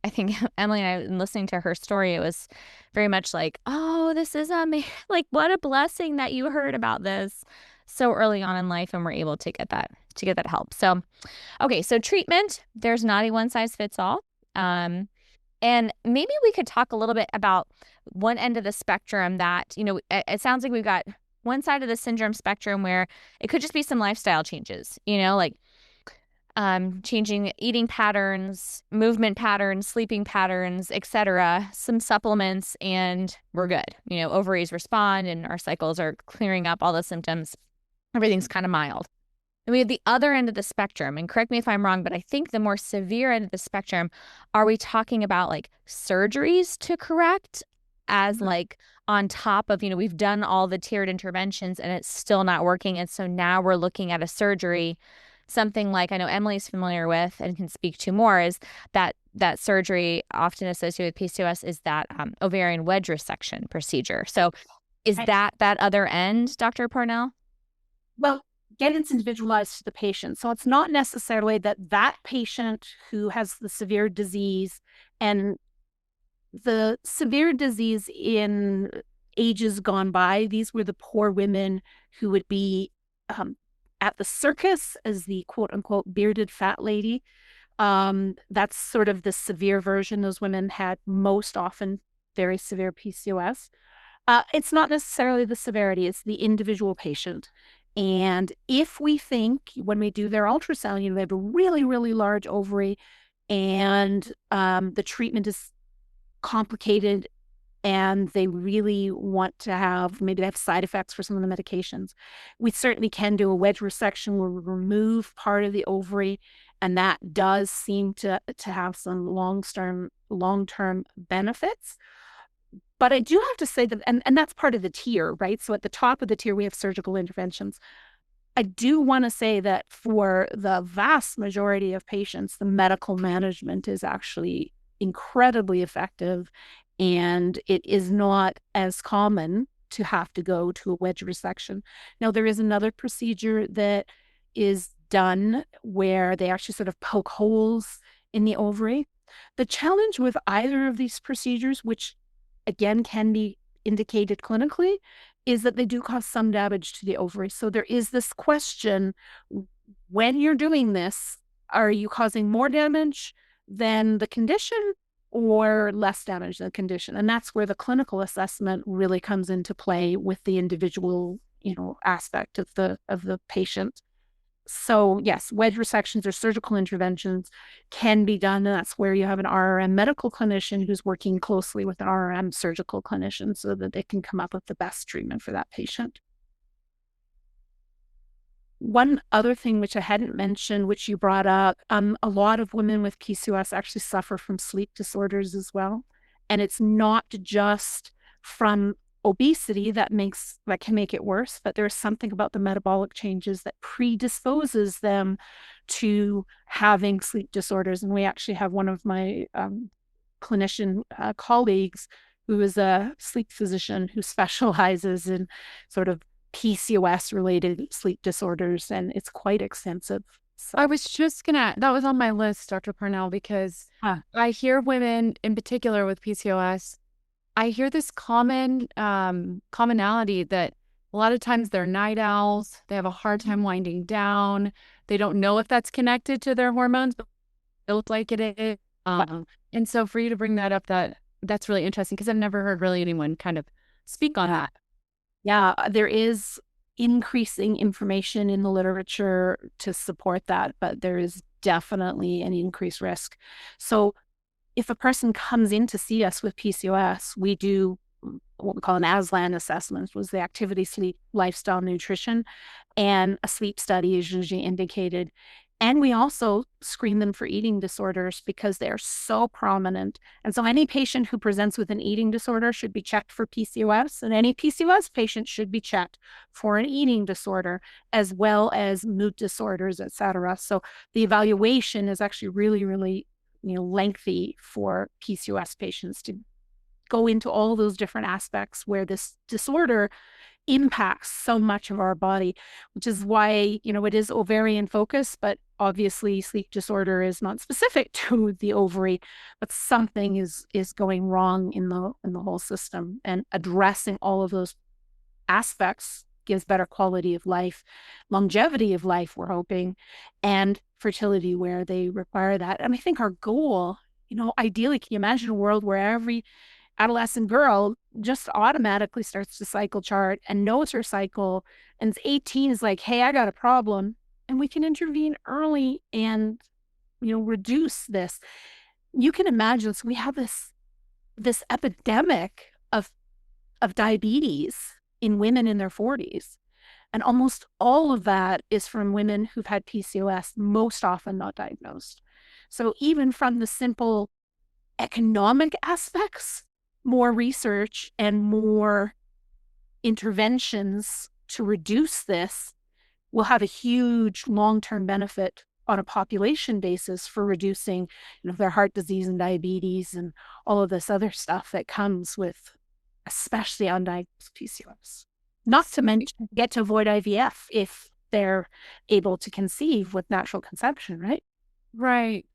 think Emily and I, in listening to her story, it was very much like, oh, this is like, what a blessing that you heard about this so early on in life and were able to get that help. So, okay, so treatment, there's not a one size fits all. And maybe we could talk a little bit about one end of the spectrum that, it sounds like we've got one side of the syndrome spectrum where it could just be some lifestyle changes, like changing eating patterns, movement patterns, sleeping patterns, etc., some supplements, and we're good. Ovaries respond and our cycles are clearing up all the symptoms. Everything's kind of mild. And we have the other end of the spectrum, and correct me if I'm wrong, but I think the more severe end of the spectrum, are we talking about like surgeries to correct as like on top of, we've done all the tiered interventions and it's still not working. And so now we're looking at a surgery. Something like I know Emily's familiar with and can speak to more is that surgery often associated with PCOS is that ovarian wedge resection procedure. So is that other end, Dr. Parnell? Well, again, it's individualized to the patient. So it's not necessarily that patient who has the severe disease, and the severe disease in ages gone by, these were the poor women who would be at the circus as the quote unquote bearded fat lady. That's sort of the severe version. Those women had most often very severe PCOS. It's not necessarily the severity, it's the individual patient. And if we think when we do their ultrasound, they have a really, really large ovary and the treatment is complicated and they really want to maybe they have side effects for some of the medications, we certainly can do a wedge resection where we remove part of the ovary, and that does seem to have some long-term benefits. But I do have to say that, and that's part of the tier, right? So at the top of the tier, we have surgical interventions. I do want to say that for the vast majority of patients, the medical management is actually incredibly effective, and it is not as common to have to go to a wedge resection. Now, there is another procedure that is done where they actually sort of poke holes in the ovary. The challenge with either of these procedures, which again can be indicated clinically, is that they do cause some damage to the ovary. So there is this question, when you're doing this, are you causing more damage than the condition or less damage than the condition? And that's where the clinical assessment really comes into play with the individual, aspect of the patient. So yes, wedge resections or surgical interventions can be done, and that's where you have an RRM medical clinician who's working closely with an RRM surgical clinician so that they can come up with the best treatment for that patient. One other thing which I hadn't mentioned, which you brought up, a lot of women with PCOS actually suffer from sleep disorders as well. And it's not just from obesity that can make it worse, but there's something about the metabolic changes that predisposes them to having sleep disorders. And we actually have one of my clinician colleagues who is a sleep physician who specializes in sort of PCOS related sleep disorders, and it's quite extensive. So, I was just that was on my list, Dr. Parnell, because I hear women in particular with PCOS, I hear this commonality that a lot of times they're night owls. They have a hard time winding down. They don't know if that's connected to their hormones, but it looks like it is. And so for you to bring that up, that's really interesting, because I've never heard really anyone kind of speak on that. Yeah, there is increasing information in the literature to support that, but there is definitely an increased risk. So if a person comes in to see us with PCOS, we do what we call an ASLAN assessment, was the activity, sleep, lifestyle, nutrition, and a sleep study is usually indicated. And we also screen them for eating disorders because they're so prominent. And so any patient who presents with an eating disorder should be checked for PCOS, and any PCOS patient should be checked for an eating disorder, as well as mood disorders, et cetera. So the evaluation is actually really, really lengthy for PCOS patients to go into all those different aspects where this disorder impacts so much of our body, which is why, it is ovarian focused, but obviously sleep disorder is not specific to the ovary, but something is going wrong in the whole system, and addressing all of those aspects gives better quality of life, longevity of life, we're hoping, and fertility where they require that. And I think our goal, ideally, can you imagine a world where every adolescent girl just automatically starts to cycle chart and knows her cycle, and 18 is like, hey, I got a problem, and we can intervene early and reduce this. You can imagine, so we have this epidemic of diabetes in women in their 40s, and almost all of that is from women who've had PCOS, most often not diagnosed. So even from the simple economic aspects, more research and more interventions to reduce this will have a huge long-term benefit on a population basis for reducing, their heart disease and diabetes and all of this other stuff that comes with especially undiagnosed PCOS. Not to mention get to avoid IVF if they're able to conceive with natural conception, right? Right.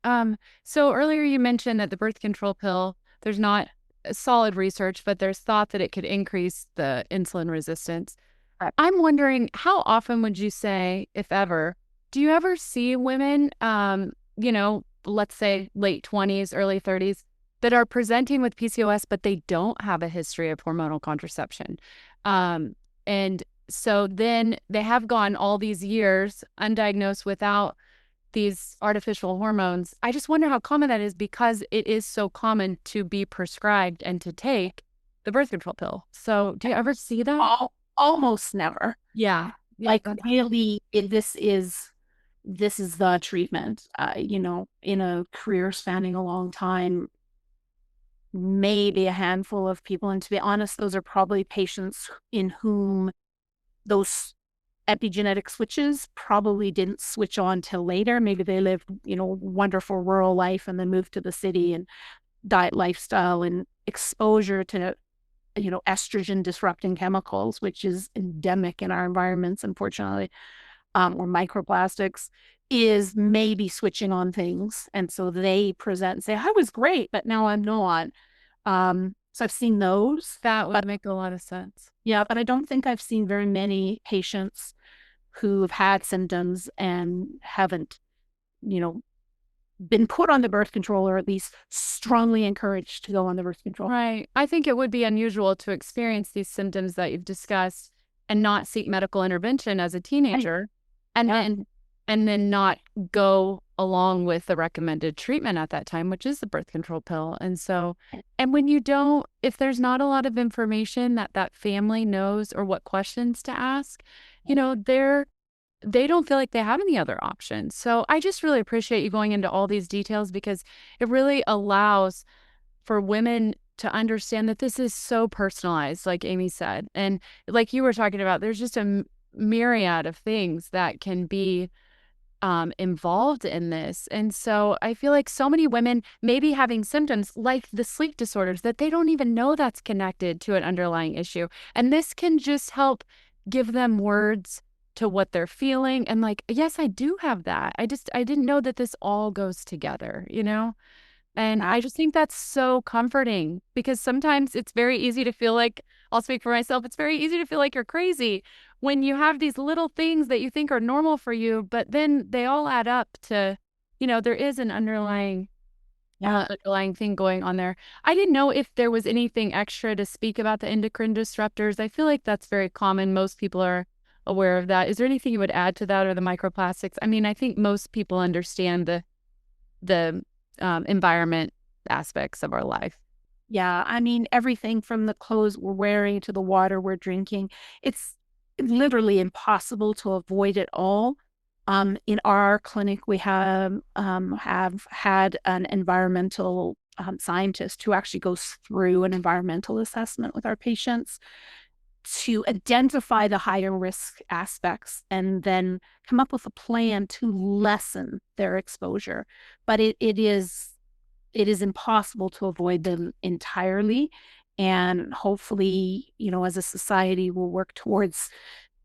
So earlier you mentioned that the birth control pill, there's not solid research, but there's thought that it could increase the insulin resistance. Right. I'm wondering, how often would you say, if ever, do you ever see women, let's say late 20s, early 30s, that are presenting with PCOS, but they don't have a history of hormonal contraception? And so then they have gone all these years undiagnosed without these artificial hormones. I just wonder how common that is, because it is so common to be prescribed and to take the birth control pill. So do you ever see that? Almost never. Yeah. Like really, this is the treatment, in a career spanning a long time, maybe a handful of people. And to be honest, those are probably patients in whom those epigenetic switches probably didn't switch on till later. Maybe they lived, wonderful rural life and then moved to the city, and diet, lifestyle, and exposure to, estrogen disrupting chemicals, which is endemic in our environments, unfortunately, or microplastics, is maybe switching on things. And so they present and say, I was great, but now I'm not. So I've seen those. That would make a lot of sense. Yeah, but I don't think I've seen very many patients who've had symptoms and haven't, been put on the birth control, or at least strongly encouraged to go on the birth control. Right. I think it would be unusual to experience these symptoms that you've discussed and not seek medical intervention as a teenager, and then not go along with the recommended treatment at that time, which is the birth control pill. And so, and when you don't, if there's not a lot of information that family knows or what questions to ask, they don't feel like they have any other options. So I just really appreciate you going into all these details, because it really allows for women to understand that this is so personalized, like Amy said. And like you were talking about, there's just a myriad of things that can be involved in this. And so I feel like so many women may be having symptoms like the sleep disorders that they don't even know that's connected to an underlying issue. And this can just help give them words to what they're feeling. And like, yes, I do have that. I didn't know that this all goes together, you know? And I just think that's so comforting, because sometimes it's very easy to feel like, I'll speak for myself, it's very easy to feel like you're crazy when you have these little things that you think are normal for you, but then they all add up to, there is an underlying thing going on there. I didn't know if there was anything extra to speak about the endocrine disruptors. I feel like that's very common. Most people are aware of that. Is there anything you would add to that, or the microplastics? I mean, I think most people understand the environment aspects of our life. Yeah, I mean, everything from the clothes we're wearing to the water we're drinking, it's literally impossible to avoid it all. In our clinic, we have had an environmental scientist who actually goes through an environmental assessment with our patients to identify the higher risk aspects and then come up with a plan to lessen their exposure. But it is impossible to avoid them entirely. And hopefully, as a society, we'll work towards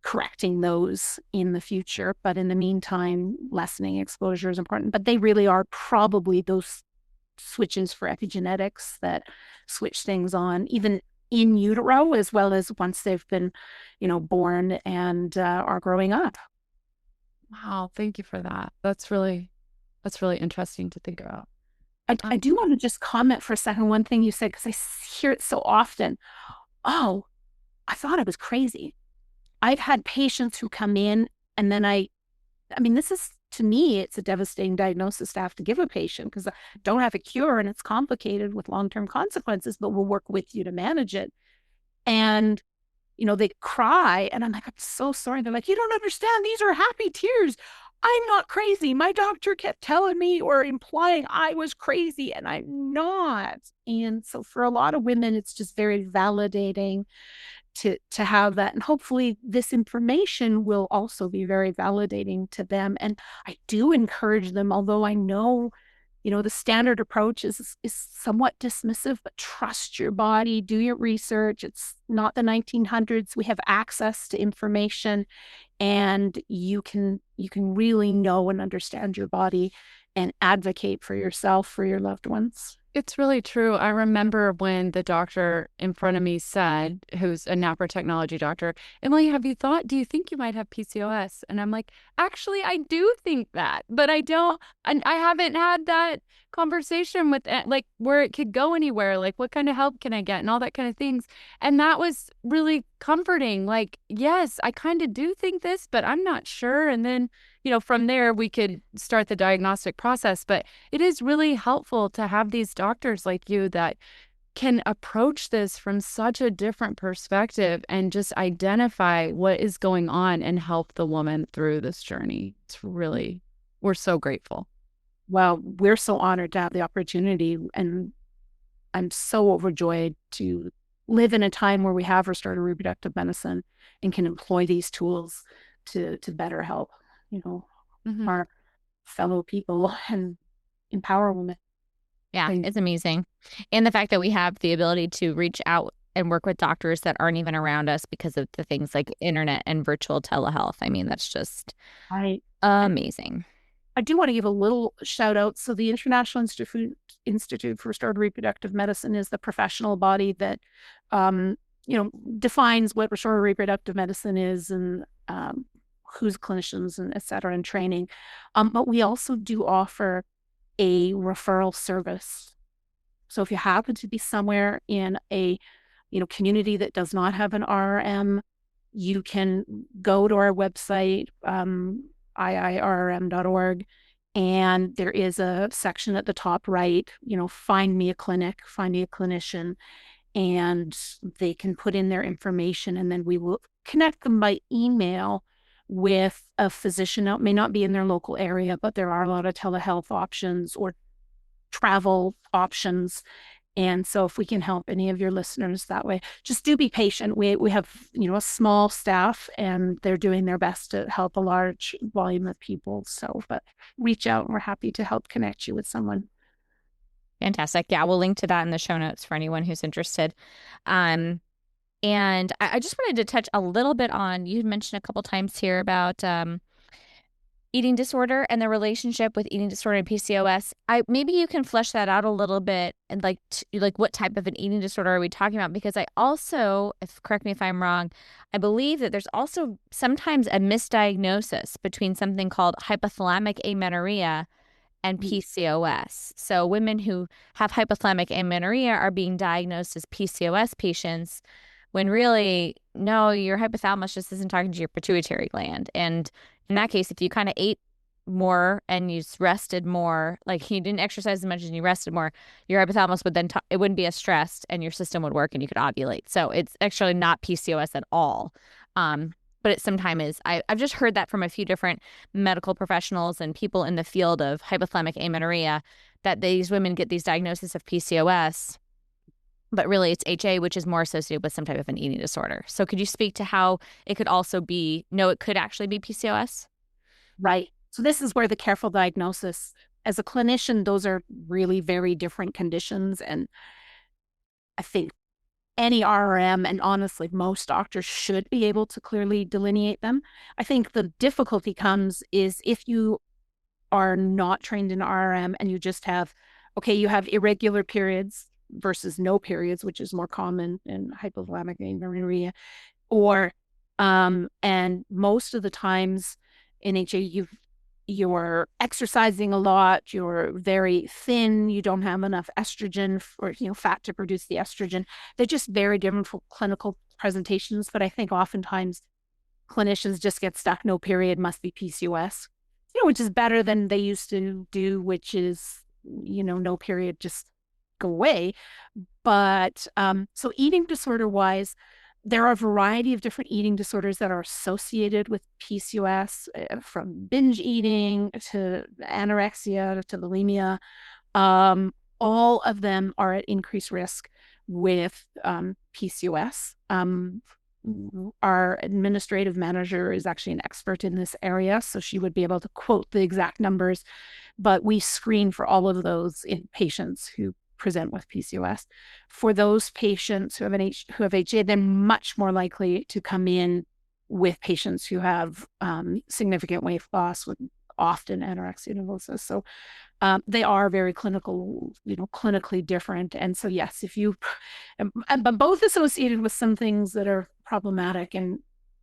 correcting those in the future. But in the meantime, lessening exposure is important. But they really are probably those switches for epigenetics that switch things on, even in utero, as well as once they've been, born and are growing up. Wow, thank you for that. That's really interesting to think about. I do want to just comment for a second, one thing you said, because I hear it so often. Oh, I thought I was crazy. I've had patients who come in and then I mean, this is, to me, it's a devastating diagnosis to have to give a patient, because I don't have a cure and it's complicated with long-term consequences, but we'll work with you to manage it. And, they cry and I'm like, I'm so sorry. They're like, you don't understand. These are happy tears. I'm not crazy. My doctor kept telling me or implying I was crazy, and I'm not. And so for a lot of women, it's just very validating to have that. And hopefully this information will also be very validating to them. And I do encourage them, although I know, the standard approach is somewhat dismissive, but trust your body, do your research. It's not the 1900s. We have access to information, and you can really know and understand your body and advocate for yourself, for your loved ones. It's really true. I remember when the doctor in front of me said, who's a NAPRA technology doctor, Emily, do you think you might have PCOS? And I'm like, actually, I do think that, but I don't, and I haven't had that conversation with like where it could go anywhere, like what kind of help can I get and all that kind of things. And that was really comforting. Like, yes, I kind of do think this, but I'm not sure. And then, from there we could start the diagnostic process. But it is really helpful to have these doctors like you that can approach this from such a different perspective and just identify what is going on and help the woman through this journey. We're so grateful. Well, we're so honored to have the opportunity, and I'm so overjoyed to live in a time where we have restorative reproductive medicine and can employ these tools to better help, our fellow people and empower women. Yeah, it's amazing. And the fact that we have the ability to reach out and work with doctors that aren't even around us because of the things like internet and virtual telehealth. I mean, that's just amazing. I do want to give a little shout out. So the International Institute for Restorative Reproductive Medicine is the professional body that, defines what restorative reproductive medicine is, and who's clinicians and et cetera, and training. But we also do offer a referral service. So if you happen to be somewhere in a, community that does not have an RRM, you can go to our website, iirrm.org, and there is a section at the top right, find me a clinic, find me a clinician, and they can put in their information, and then we will connect them by email with a physician. It may not be in their local area, but there are a lot of telehealth options or travel options, And so if we can help any of your listeners that way, just do be patient. We have, a small staff, and they're doing their best to help a large volume of people. So, but reach out and we're happy to help connect you with someone. Fantastic. Yeah, we'll link to that in the show notes for anyone who's interested. And I just wanted to touch a little bit on, you mentioned a couple times here about eating disorder and the relationship with eating disorder and PCOS. Maybe you can flesh that out a little bit, and like what type of an eating disorder are we talking about? Because I also, correct me if I'm wrong, I believe that there's also sometimes a misdiagnosis between something called hypothalamic amenorrhea and PCOS. So women who have hypothalamic amenorrhea are being diagnosed as PCOS patients, when really, no, your hypothalamus just isn't talking to your pituitary gland. And in that case, if you kind of ate more and you rested more, like you didn't exercise as much as you rested more, your hypothalamus would then, it wouldn't be as stressed, and your system would work and you could ovulate. So it's actually not PCOS at all. But it sometimes is. I've just heard that from a few different medical professionals and people in the field of hypothalamic amenorrhea, that these women get these diagnoses of PCOS, but really it's HA, which is more associated with some type of an eating disorder. So could you speak to how it could also be, it could actually be PCOS? Right. So this is where the careful diagnosis, as a clinician, those are really very different conditions. And I think any RRM, and honestly, most doctors should be able to clearly delineate them. I think the difficulty comes is if you are not trained in RRM and you just have, you have irregular periods versus no periods, which is more common in hypothalamic amenorrhea, or and most of the times in HA, you're exercising a lot, you're very thin, you don't have enough estrogen or fat to produce the estrogen. They're just very different for clinical presentations, but I think oftentimes clinicians just get stuck, no period, must be PCOS, which is better than they used to do, which is, no period, just go away. But so eating disorder wise, there are a variety of different eating disorders that are associated with PCOS, from binge eating to anorexia to bulimia. All of them are at increased risk with PCOS. Our administrative manager is actually an expert in this area, so she would be able to quote the exact numbers, but we screen for all of those in patients who present with PCOS. For those patients who have HA, they're much more likely to come in with patients who have significant weight loss, with often anorexia nervosa. So they are very clinically different. And so yes, but both associated with some things that are problematic, and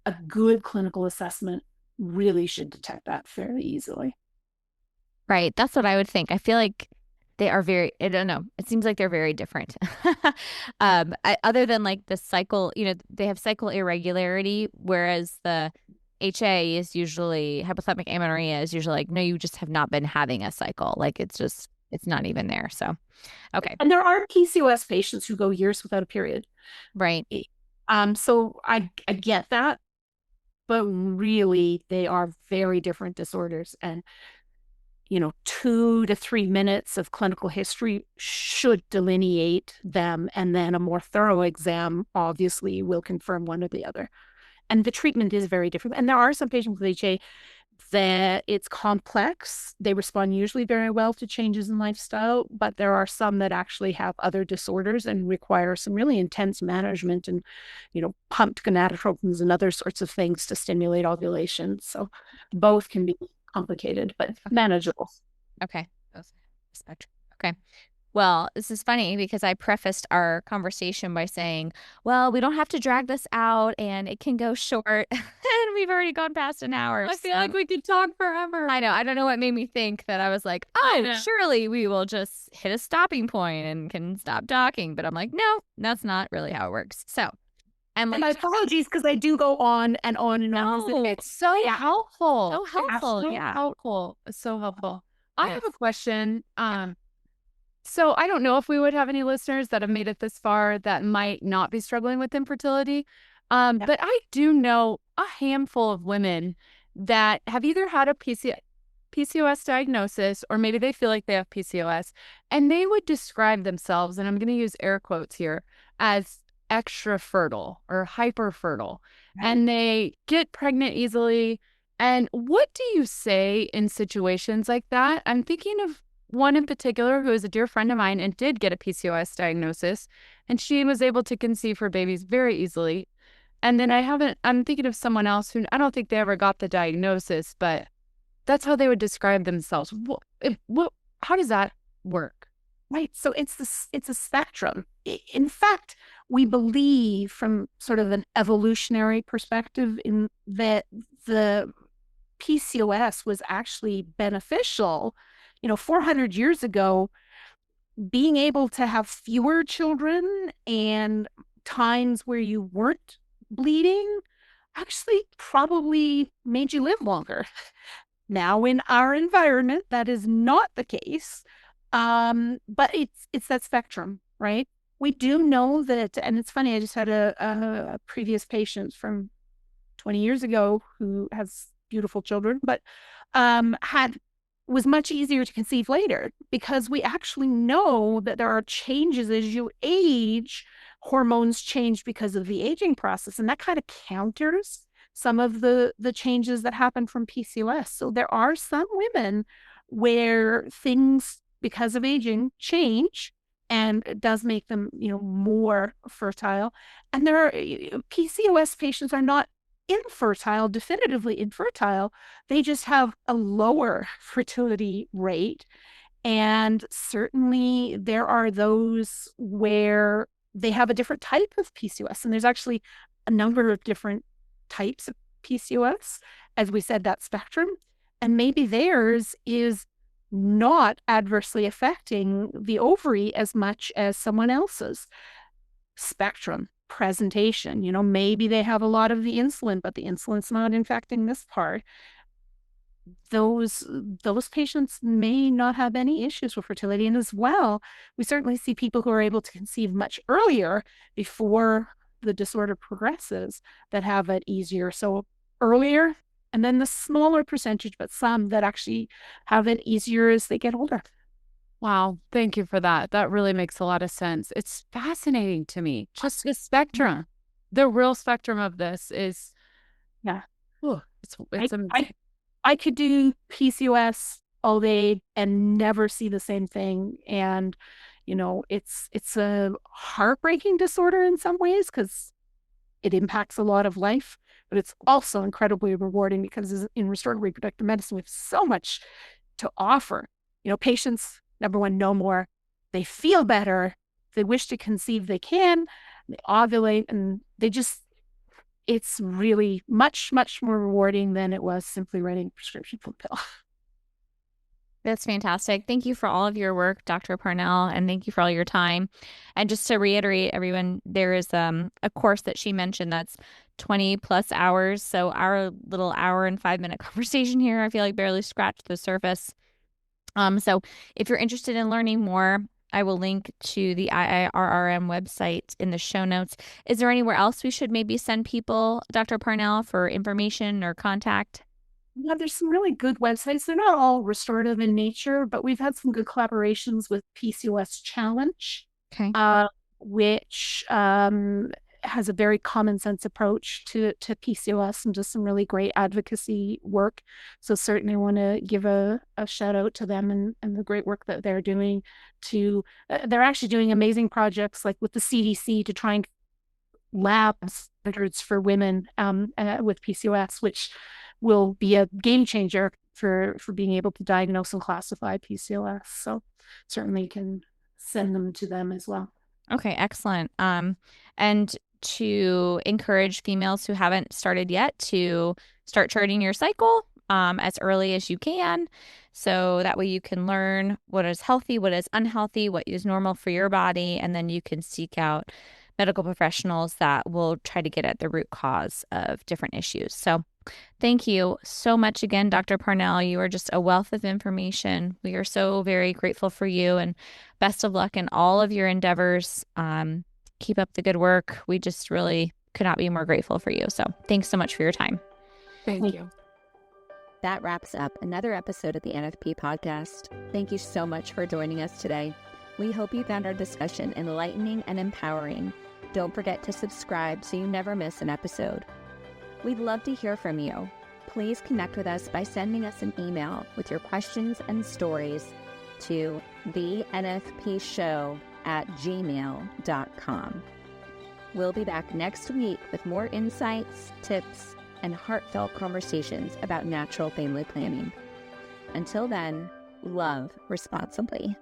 a good clinical assessment really should detect that fairly easily. Right. That's what I would think. I feel like they are I don't know. It seems like they're very different. Other than like the cycle, they have cycle irregularity, whereas the HA is usually, hypothalamic amenorrhea is usually like, no, you just have not been having a cycle. Like it's not even there. So, okay. And there are PCOS patients who go years without a period. Right. So I get that, but really they are very different disorders. And 2 to 3 minutes of clinical history should delineate them, and then a more thorough exam obviously will confirm one or the other. And the treatment is very different. And there are some patients with HA that it's complex. They respond usually very well to changes in lifestyle, but there are some that actually have other disorders and require some really intense management and, pumped gonadotropins and other sorts of things to stimulate ovulation. So both can be complicated, but manageable. Okay. Okay. Well, this is funny because I prefaced our conversation by saying, well, we don't have to drag this out and it can go short. And we've already gone past an hour. I feel like we could talk forever. I know. I don't know what made me think that. I was like, surely we will just hit a stopping point and can stop talking. But I'm like, no, that's not really how it works. So and my apologies, because I do go on and on and on. No, it's so helpful. So helpful. Helpful. It's so helpful. I have a question. So I don't know if we would have any listeners that have made it this far that might not be struggling with infertility. But I do know a handful of women that have either had a PCOS diagnosis, or maybe they feel like they have PCOS, and they would describe themselves, and I'm going to use air quotes here, as extra fertile or hyper fertile, and they get pregnant easily. And what do you say in situations like that? I'm thinking of one in particular who is a dear friend of mine and did get a PCOS diagnosis, and she was able to conceive her babies very easily. And then I'm thinking of someone else who I don't think they ever got the diagnosis, but that's how they would describe themselves. How does that work? Right. So it's a spectrum. In fact, we believe from sort of an evolutionary perspective in that the PCOS was actually beneficial. 400 years ago, being able to have fewer children and times where you weren't bleeding actually probably made you live longer. Now, in our environment, that is not the case. But it's that spectrum, right? We do know that, and it's funny, I just had a previous patient from 20 years ago who has beautiful children, but was much easier to conceive later because we actually know that there are changes as you age. Hormones change because of the aging process, and that kind of counters some of the changes that happen from PCOS. So there are some women where things, because of aging, change, and it does make them, more fertile. And there are PCOS patients are not infertile, definitively infertile. They just have a lower fertility rate. And certainly there are those where they have a different type of PCOS. And there's actually a number of different types of PCOS, as we said, that spectrum. And maybe theirs is not adversely affecting the ovary as much as someone else's. Spectrum, presentation, maybe they have a lot of the insulin, but the insulin's not infecting this part. Those patients may not have any issues with fertility. And as well, we certainly see people who are able to conceive much earlier before the disorder progresses that have it easier. So earlier, and then the smaller percentage, but some that actually have it easier as they get older. Wow. Thank you for that. That really makes a lot of sense. It's fascinating to me. Just the spectrum, the real spectrum of this is, it's amazing. I could do PCOS all day and never see the same thing. And, it's a heartbreaking disorder in some ways because it impacts a lot of life, but it's also incredibly rewarding because in restorative reproductive medicine, we have so much to offer. Patients, number one, know more. They feel better. They wish to conceive, they can. They ovulate, and it's really much, much more rewarding than it was simply writing a prescription for a pill. That's fantastic. Thank you for all of your work, Dr. Parnell, and thank you for all your time. And just to reiterate, everyone, there is a course that she mentioned that's 20 plus hours. So our little hour and 5-minute conversation here, I feel like barely scratched the surface. So if you're interested in learning more, I will link to the IIRRM website in the show notes. Is there anywhere else we should maybe send people, Dr. Parnell, for information or contact? Yeah, there's some really good websites. They're not all restorative in nature, but we've had some good collaborations with PCOS Challenge, which has a very common sense approach to PCOS and does some really great advocacy work. So certainly want to give a shout out to them and the great work that they're doing they're actually doing amazing projects like with the CDC to try and lab standards for women with PCOS, which will be a game changer for being able to diagnose and classify PCOS. So certainly can send them to them as well. Okay, excellent. And to encourage females who haven't started yet to start charting your cycle as early as you can. So that way you can learn what is healthy, what is unhealthy, what is normal for your body, and then you can seek out medical professionals that will try to get at the root cause of different issues. So thank you so much again, Dr. Parnell. You are just a wealth of information. We are so very grateful for you, and best of luck in all of your endeavors. Keep up the good work. We just really could not be more grateful for you. So thanks so much for your time. Thank you. That wraps up another episode of the NFP podcast. Thank you so much for joining us today. We hope you found our discussion enlightening and empowering. Don't forget to subscribe so you never miss an episode. We'd love to hear from you. Please connect with us by sending us an email with your questions and stories to thenfpshow@gmail.com. We'll be back next week with more insights, tips, and heartfelt conversations about natural family planning. Until then, love responsibly.